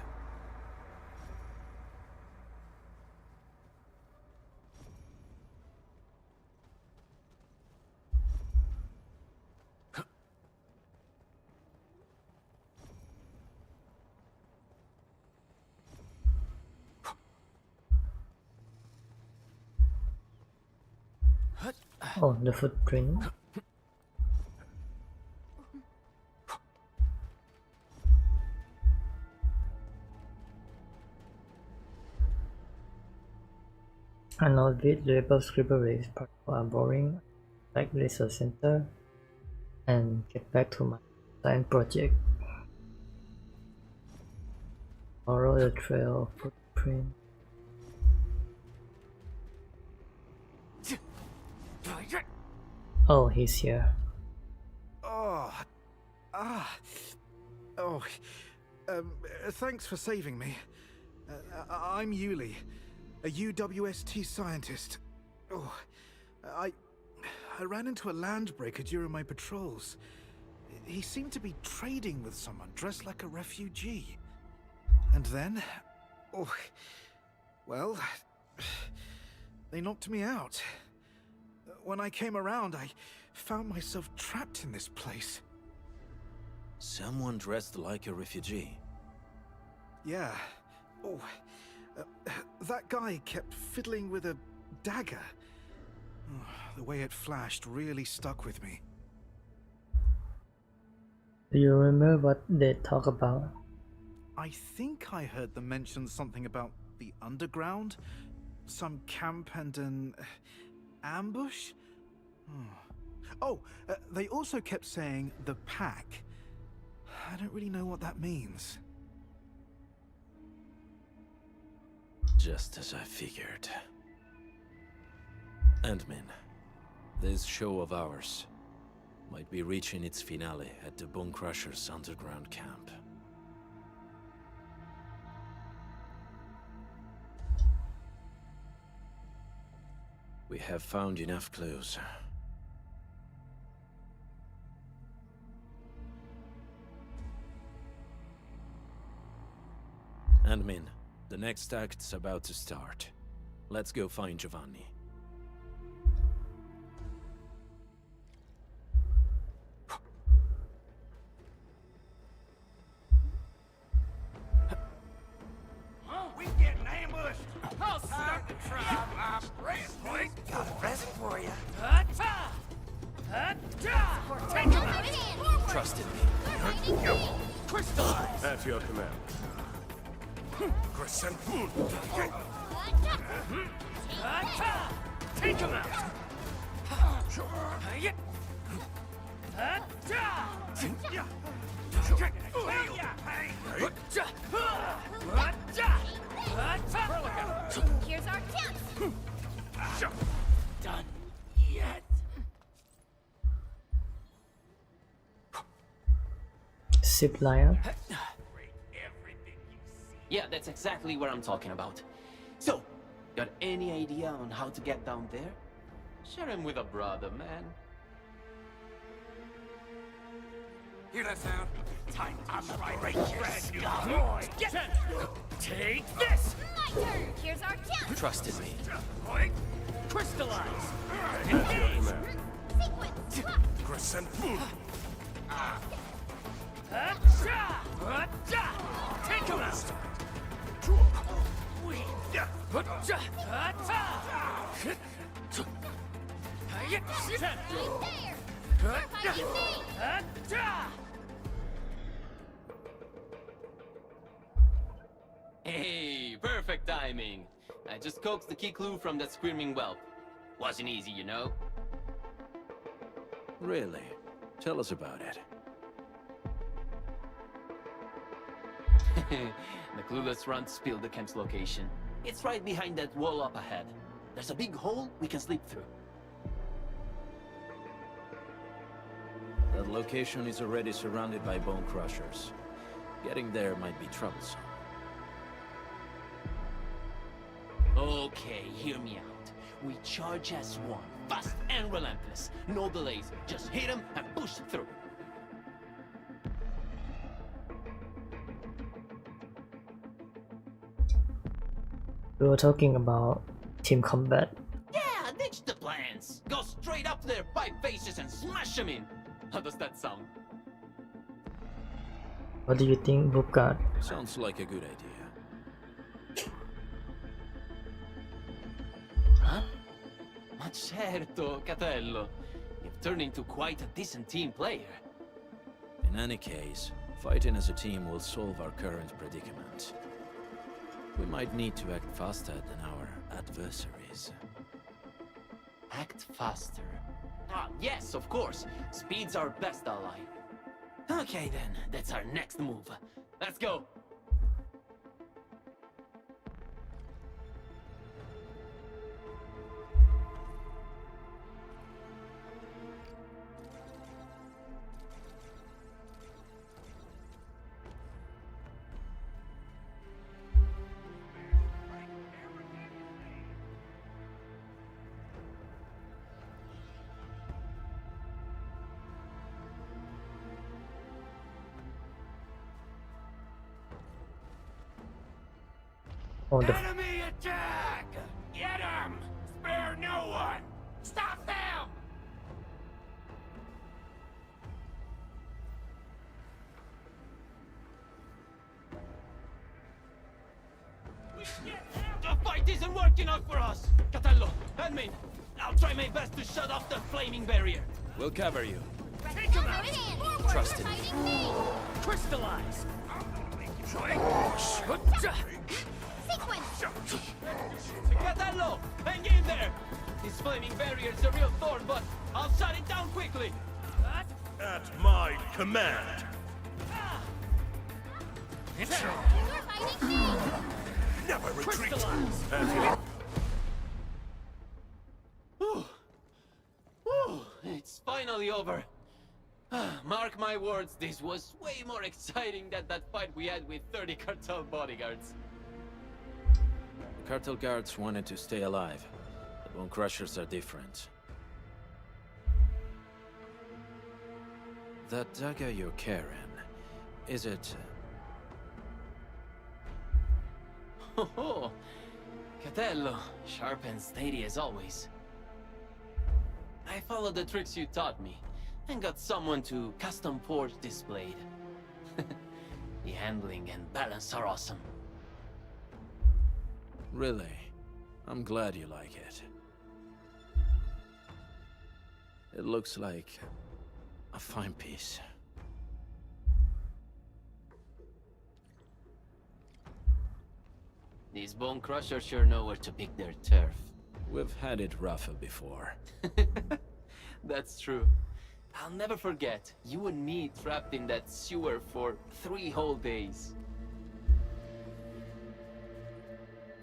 Oh, the footprint. A note with label scribbly is part of our boring like research center and get back to my science project. Follow the trail footprint. Oh, he's here. Thanks for saving me. I'm Yuli, a UWST scientist. I ran into a landbreaker during my patrols. He seemed to be trading with someone dressed like a refugee. And then, well, they knocked me out. When I came around, I found myself trapped in this place. Someone dressed like a refugee? Yeah. That guy kept fiddling with a dagger. The way it flashed really stuck with me. Do you remember what they talk about? I think I heard them mention something about the underground, some camp and an ambush. They also kept saying the pack. I don't really know what that means. Just as I figured. Endmin, this show of ours might be reaching its finale at the Bone Crusher's underground camp. We have found enough clues. Endmin, the next act's about to start. Let's go find Giovanni. We getting ambushed! I'll start the trap! I'm ready, boys! Got a present for you. Take him out! Trust in me. Crystallize! At your command. Crescent Moon! Take him out! Here's our chance. Done yet? Zip line. Yeah, that's exactly what I'm talking about. So, got any idea on how to get down there? Share him with a brother, man. Hear that sound? Time to break your skull! Take this! My turn. Here's our chance. Trust in me. Crystallize! At your command. Sequence. Crescent Moon! Take him out! Hey, perfect timing. I just coaxed the key clue from that screaming whelp. Wasn't easy, you know? Really? Tell us about it. The clueless runt spilled the camp's location. It's right behind that wall up ahead. There's a big hole we can slip through. That location is already surrounded by bone crushers. Getting there might be troublesome. Okay, hear me out. We charge as one, fast and relentless. No delays, just hit him and push through. We were talking about team combat. Yeah, ditch the plans. Go straight up to their pipe faces and smash them in. How does that sound? What do you think, Bookard? Sounds like a good idea. Huh? Ma certo, Catello. You've turned into quite a decent team player. In any case, fighting as a team will solve our current predicament. We might need to act faster than our adversaries. Act faster. Ah, yes, of course. Speed's our best ally. Okay then, that's our next move. Let's go! Oh, the Enemy attack! Get him! Spare no one! Stop them! The fight isn't working out for us! Catello, Admin, I'll try my best to shut off the flaming barrier. We'll cover you. Take him out! Trust in me. Crystallize! Sequence! Catello! Hang in there! This flaming barrier is a real thorn, but I'll shut it down quickly! At my command. Never retreat. Whew. It's finally over. Mark my words, this was way more exciting than that fight we had with 30 cartel bodyguards. The cartel guards wanted to stay alive. The Bone Crushers are different. That dagger you're carrying, is it... Oh, Catello, sharp and steady as always. I followed the tricks you taught me, and got someone to custom forge this blade. The handling and balance are awesome. Really? I'm glad you like it. It looks like a fine piece. These Bone Crushers sure know where to pick their turf. We've had it rougher before. That's true. I'll never forget, you and me trapped in that sewer for 3 whole days.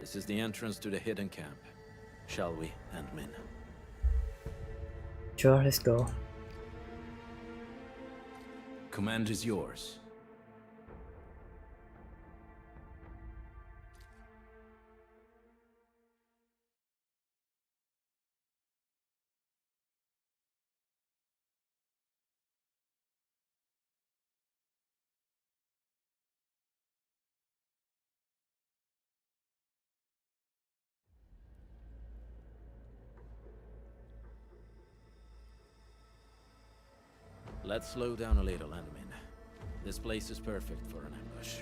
This is the entrance to the hidden camp. Shall we, Endmin? Sure, let's go. Command is yours. Let's slow down a little, Endmin. This place is perfect for an ambush.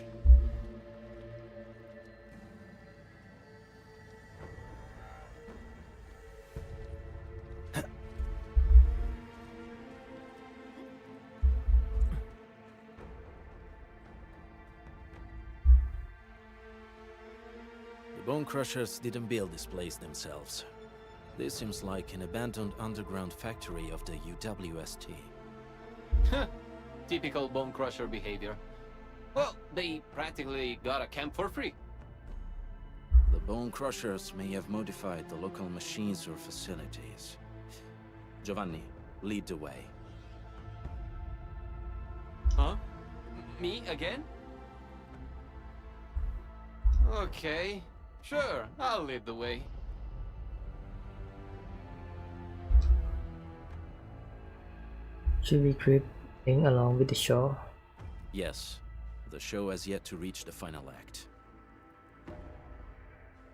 The Bone Crushers didn't build this place themselves. This seems like an abandoned underground factory of the UWST. Typical Bone Crusher behavior. Well, they practically got a camp for free. The Bone Crushers may have modified the local machines or facilities. Giovanni, lead the way. Huh? Me again? Okay, sure, I'll lead the way. Should we creep along with the show? Yes, the show has yet to reach the final act.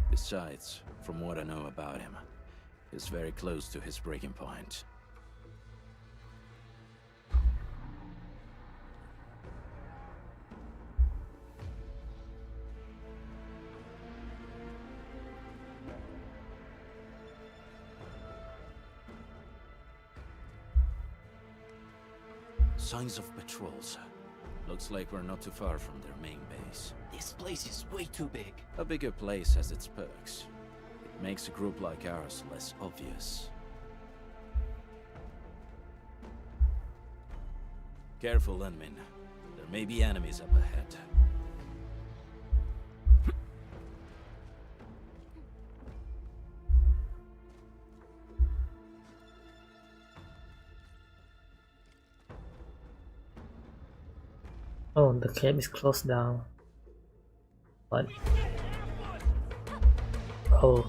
Besides, from what I know about him, he's very close to his breaking point. Signs of patrols. Looks like we're not too far from their main base. This place is way too big. A bigger place has its perks. It makes a group like ours less obvious. Careful, Endmin. There may be enemies up ahead. Oh, the cave is closed down. What? Oh.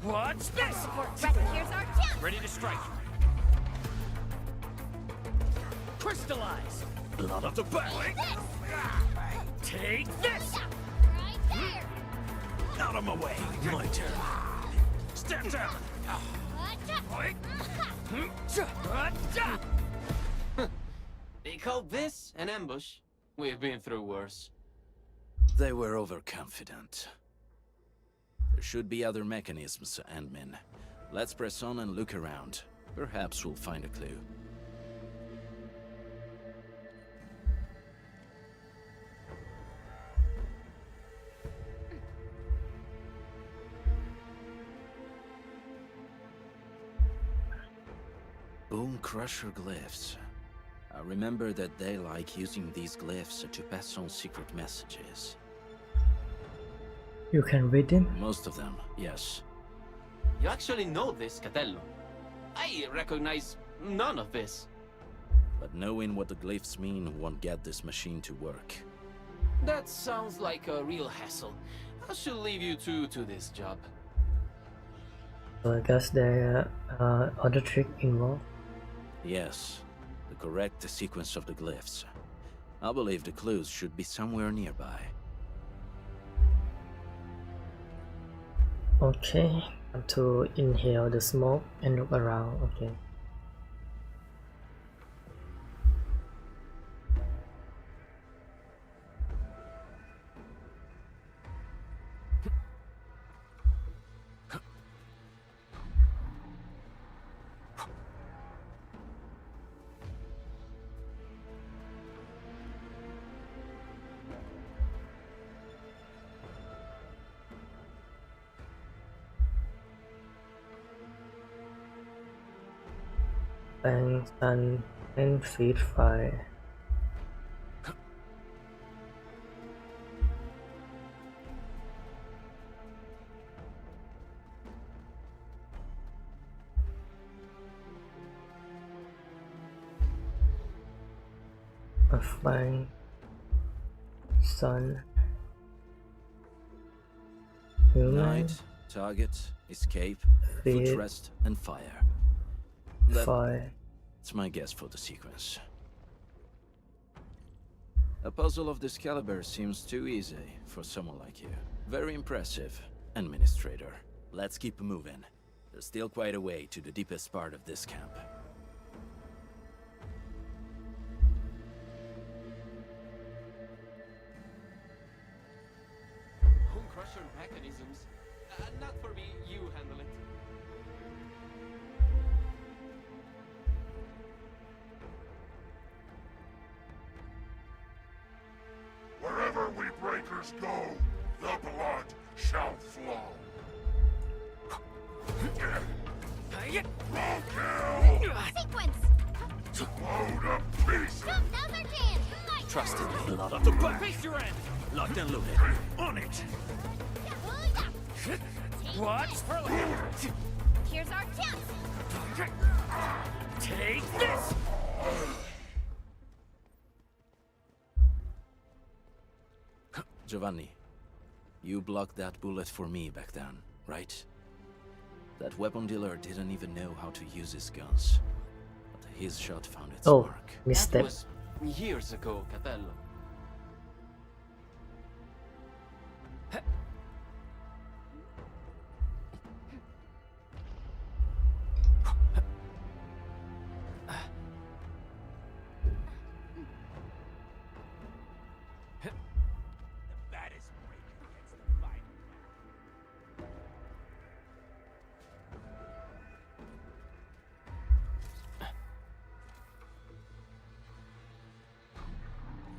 What's this? Here's our chance! Ready to strike. Crystallize. Blood of the back. Take this. Right there! Out of my way. My turn. Step down. They call this an ambush. We've been through worse. They were overconfident. There should be other mechanisms, Endmin. Let's press on and look around. Perhaps we'll find a clue. Bone Crusher glyphs. I remember that they like using these glyphs to pass on secret messages. You can read them? Most of them, yes. You actually know this, Catello. I recognize none of this. But knowing what the glyphs mean won't get this machine to work. That sounds like a real hassle. I should leave you two to this job. So I guess there are other trick involved. Yes, the correct sequence of the glyphs. I believe the clues should be somewhere nearby. Okay, time to inhale the smoke and look around. Okay. Bang, sun, and feed fire. A flying sun. Human. Night, target, escape, Feed. footrest, and fire. Fire. That's my guess for the sequence. A puzzle of this caliber seems too easy for someone like you. Very impressive, Administrator. Let's keep moving. There's still quite a way to the deepest part of this camp. Bone crusher mechanisms. Not for me, you handle it. Wherever we breakers go, the blood shall flow. Sequence! Load up pieces! Now's our chance! Fight! Trust in me. Blood up the back! Face your end! Locked and loaded. On it! Take What? this. Here's our chance! Take this! Giovanni, you blocked that bullet for me back then, right? That weapon dealer didn't even know how to use his guns. But his shot found its Oh, mark. missed That that. was years ago, Catello.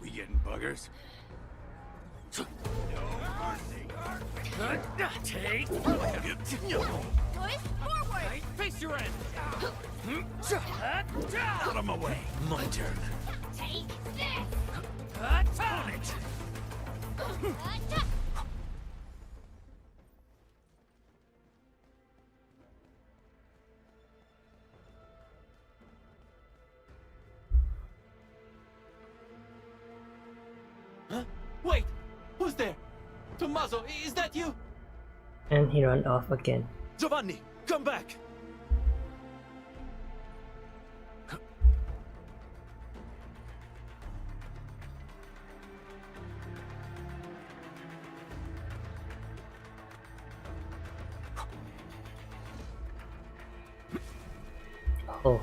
We getting buggers? Take. Push forward! Face your end! Out of my way! My turn. Take this! On it! Huh? Wait! Who's there? Tommaso, is that you? And he ran off again. Giovanni, come back! Oh.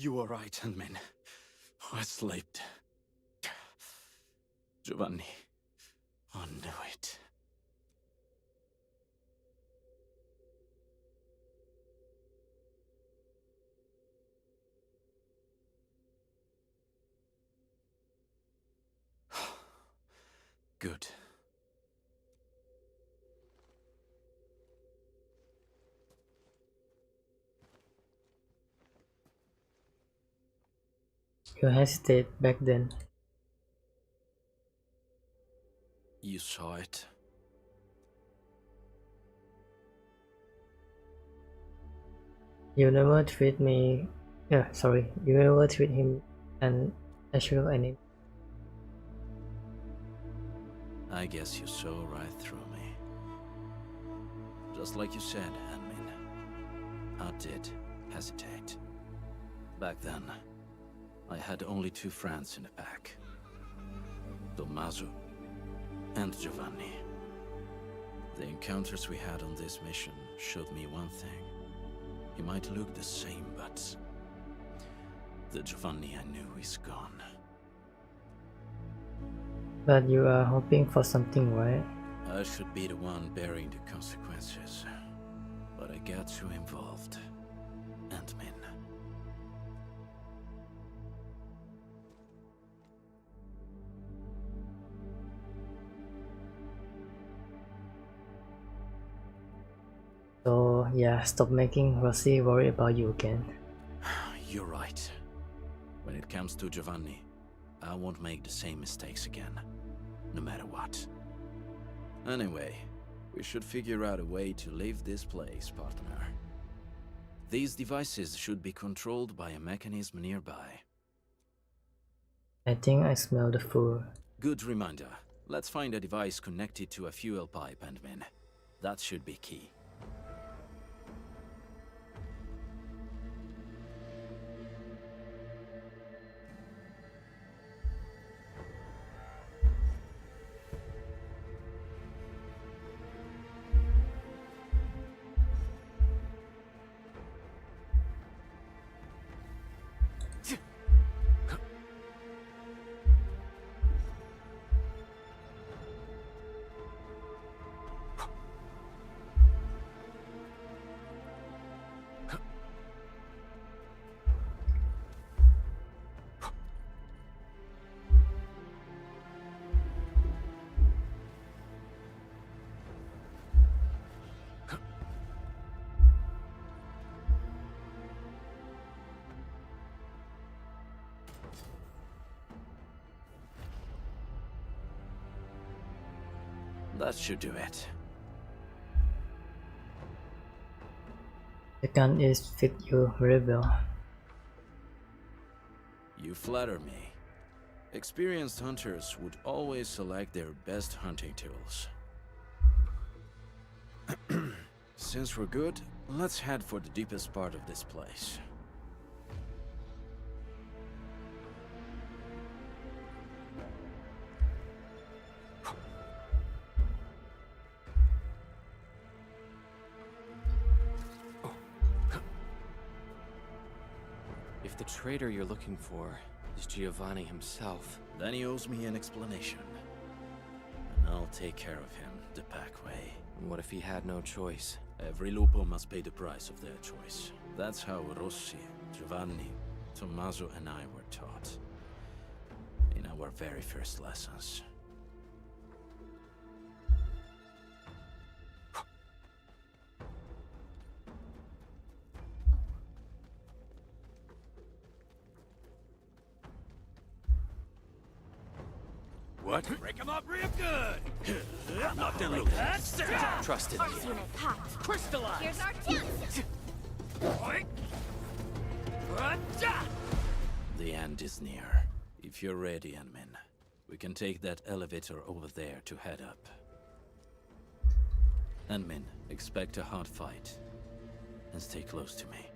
You were right, Handmaid. I slipped. Giovanni, I knew it. Good. You hesitated back then. You saw it. You never treat me. You never treat him an actual enemy. I guess you saw right through me. Just like you said, Handmaid. I did hesitate. Back then, I had only 2 friends in the pack. Tommaso and Giovanni. The encounters we had on this mission showed me one thing. He might look the same, but the Giovanni I knew is gone. But you are hoping for something, right? I should be the one bearing the consequences. But I got too involved. Handmaid. So yeah, stop making Rossi worry about you again. You're right. When it comes to Giovanni, I won't make the same mistakes again. No matter what. Anyway, we should figure out a way to leave this place, partner. These devices should be controlled by a mechanism nearby. I think I smell the food. Good reminder. Let's find a device connected to a fuel pipe, Handmaid. That should be key. That should do it. The gun is fit you very well. You flatter me. Experienced hunters would always select their best hunting tools. Since we're good, let's head for the deepest part of this place. If the traitor you're looking for is Giovanni himself, then he owes me an explanation. And I'll take care of him the pack way. And what if he had no choice? Every lupo must pay the price of their choice. That's how Rossi, Giovanni, Tommaso and I were taught. In our very first lessons. What? Break him up real good! Nothing look. Trust in me. Unit popped. Crystallize! Here's our chance! The end is near. If you're ready, Handmaid, we can take that elevator over there to head up. Handmaid, expect a hard fight. And stay close to me.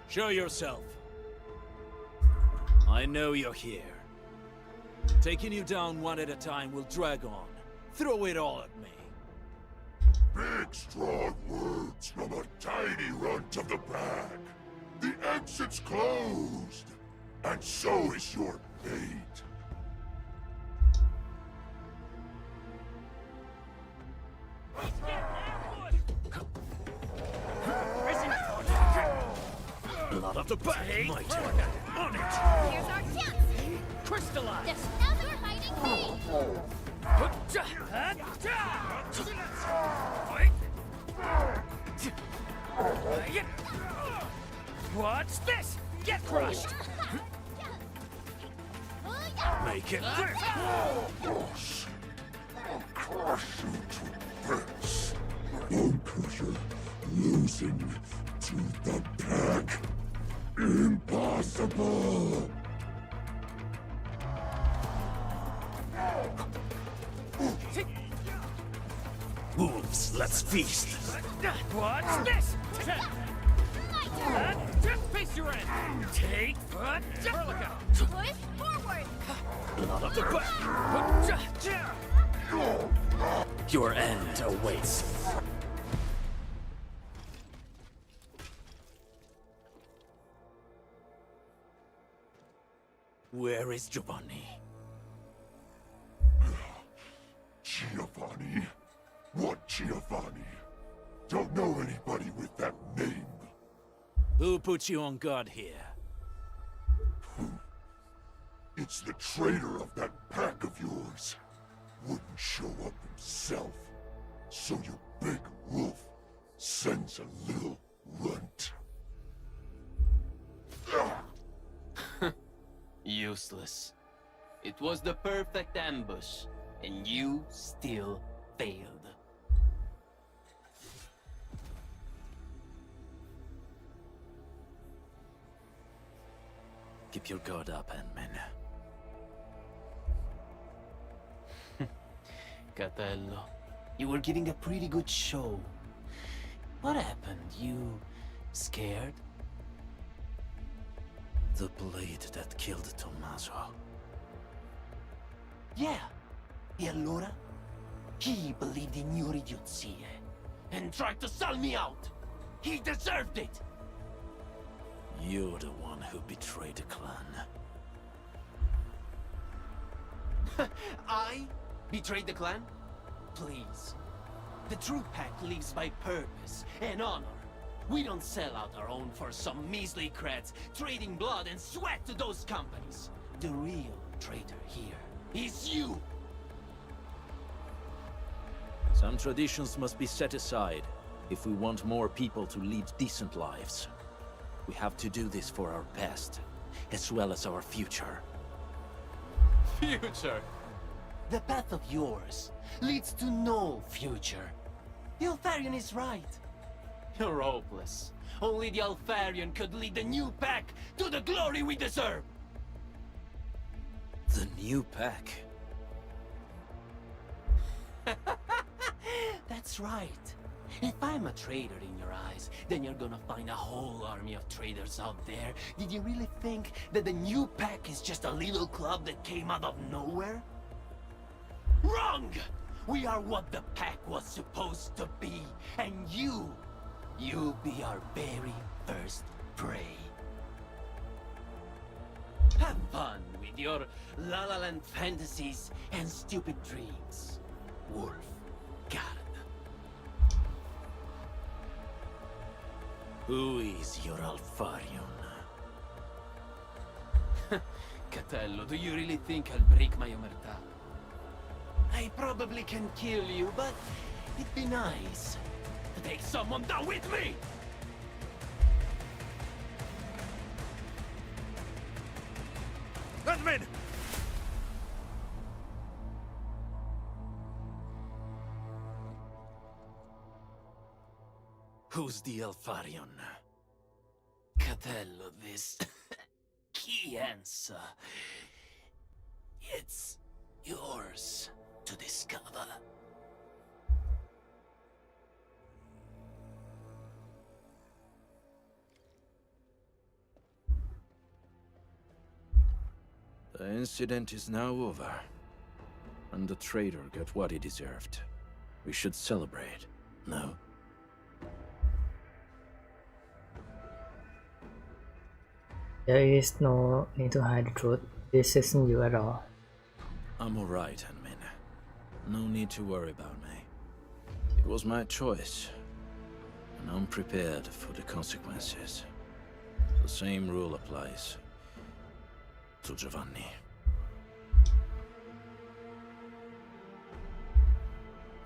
Show yourself. I know you're here. Taking you down one at a time will drag on. Throw it all at me. Big, strong words from a tiny runt of the pack. The exit's closed, and so is your fate. Blood of the pack, my turn. On it! Here's our chance! Crystallize! Now that we're fighting free! What's this? Get crushed! Make it quick! Yes. I'll crush you to bits. Bone Crusher losing to the pack. Impossible! Wolves, let's feast! What's this? Face your end! Take foot! Push forward! Blood of the back! Your end awaits. Where is Giovanni? Giovanni? What Giovanni? Don't know anybody with that name. Who put you on guard here? It's the traitor of that pack of yours. Wouldn't show up himself. So your big wolf sends a little runt. Useless. It was the perfect ambush, and you still failed. Keep your guard up, Ant-Man. Catello, you were giving a pretty good show. What happened? You scared? The blade that killed Tommaso. Yeah. E allora? He believed in your idiozie and tried to sell me out. He deserved it. You're the one who betrayed the clan. I betrayed the clan? Please. The true pack lives by purpose and honor. We don't sell out our own for some measly creds, trading blood and sweat to those companies. The real traitor here is you! Some traditions must be set aside if we want more people to lead decent lives. We have to do this for our past, as well as our future. Future? The path of yours leads to no future. The Alfarian is right. You're hopeless. Only the Alfarian could lead the new pack to the glory we deserve! The new pack? That's right. If I'm a traitor in your eyes, then you're gonna find a whole army of traitors out there. Did you really think that the new pack is just a little club that came out of nowhere? Wrong! We are what the pack was supposed to be, and you'll be our very first prey. Have fun with your La La Land fantasies and stupid dreams, Wolf Guard. Who is your Alfarion? Catello, do you really think I'll break my omertà? I probably can kill you, but it'd be nice to take someone down with me! Admin! Who's the Alfarion? Catello, this key answer. It's yours to discover. The incident is now over, and the traitor got what he deserved. We should celebrate, no? There is no need to hide the truth. This isn't you at all. I'm alright, Hanmin. No need to worry about me. It was my choice, and I'm prepared for the consequences. The same rule applies to Giovanni.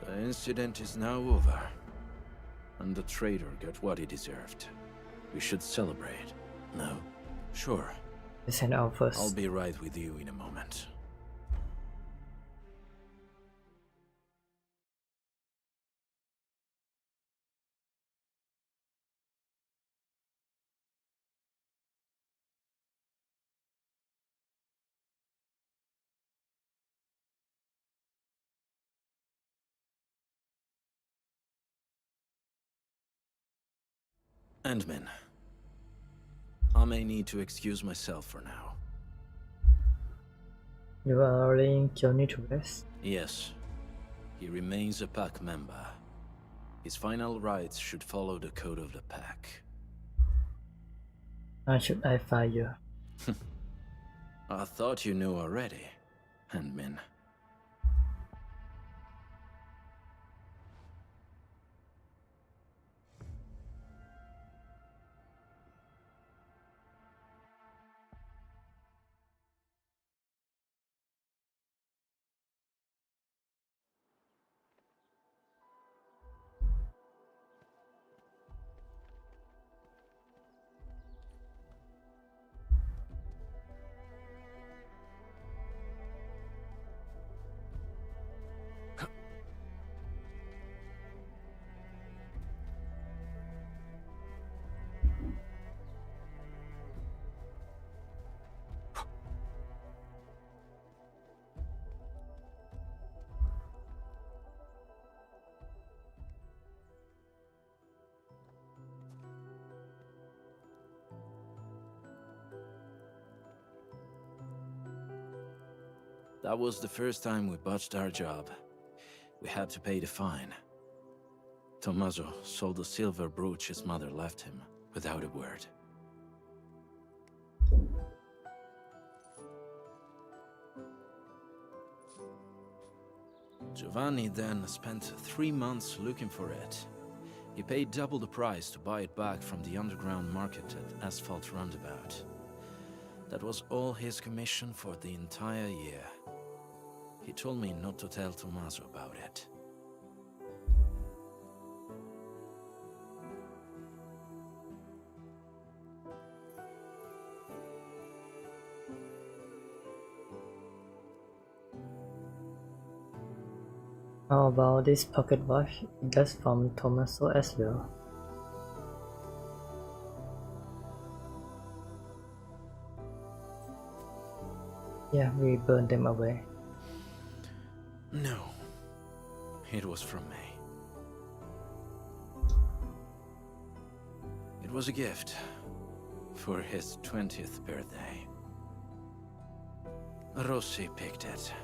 The incident is now over, and the traitor got what he deserved. We should celebrate, no? Sure. Let's head out first. I'll be right with you in a moment. Endman. I may need to excuse myself for now. You are allowing Johnny to rest? Yes. He remains a pack member. His final rites should follow the code of the pack. Why should I fire you? I thought you knew already, Endman. That was the first time we botched our job. We had to pay the fine. Tommaso sold the silver brooch his mother left him, without a word. Giovanni then spent 3 months looking for it. He paid double the price to buy it back from the underground market at Asphalt Roundabout. That was all his commission for the entire year. He told me not to tell Tommaso about it. How about this pocket watch? That's from Tommaso as well. Yeah, we burned them away. No, it was from me. It was a gift for his 20th birthday. Rossi picked it.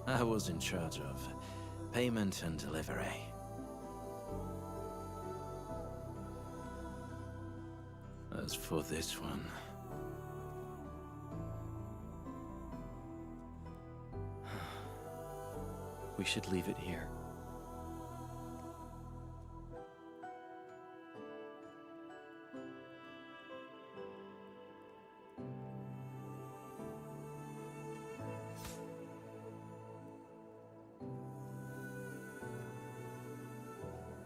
I was in charge of payment and delivery. As for this one... We should leave it here.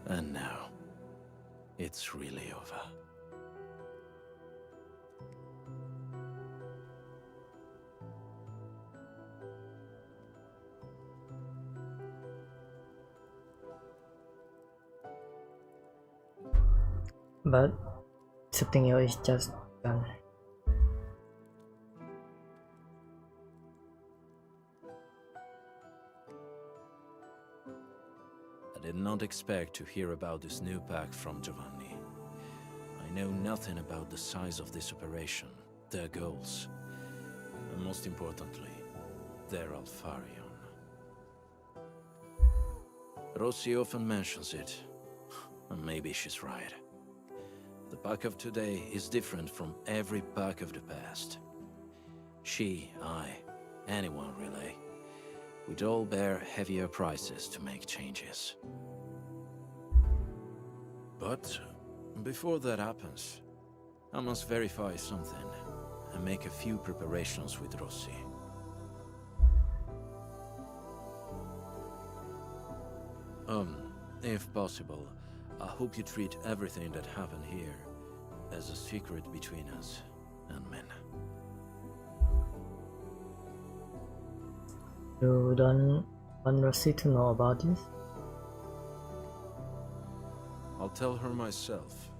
And now, it's really over. But something else is just done. I did not expect to hear about this new pack from Giovanni. I know nothing about the size of this operation, their goals. and most importantly, their Alfarion. Rossi often mentions it, and maybe she's right. The pack of today is different from every pack of the past. She, I, anyone really, we'd all bear heavier prices to make changes. But before that happens, I must verify something and make a few preparations with Rossi. If possible, I hope you treat everything that happened here as a secret between us and men. You don't want Rossi to know about this? I'll tell her myself.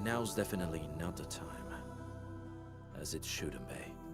Now's definitely not the time, as it shouldn't be.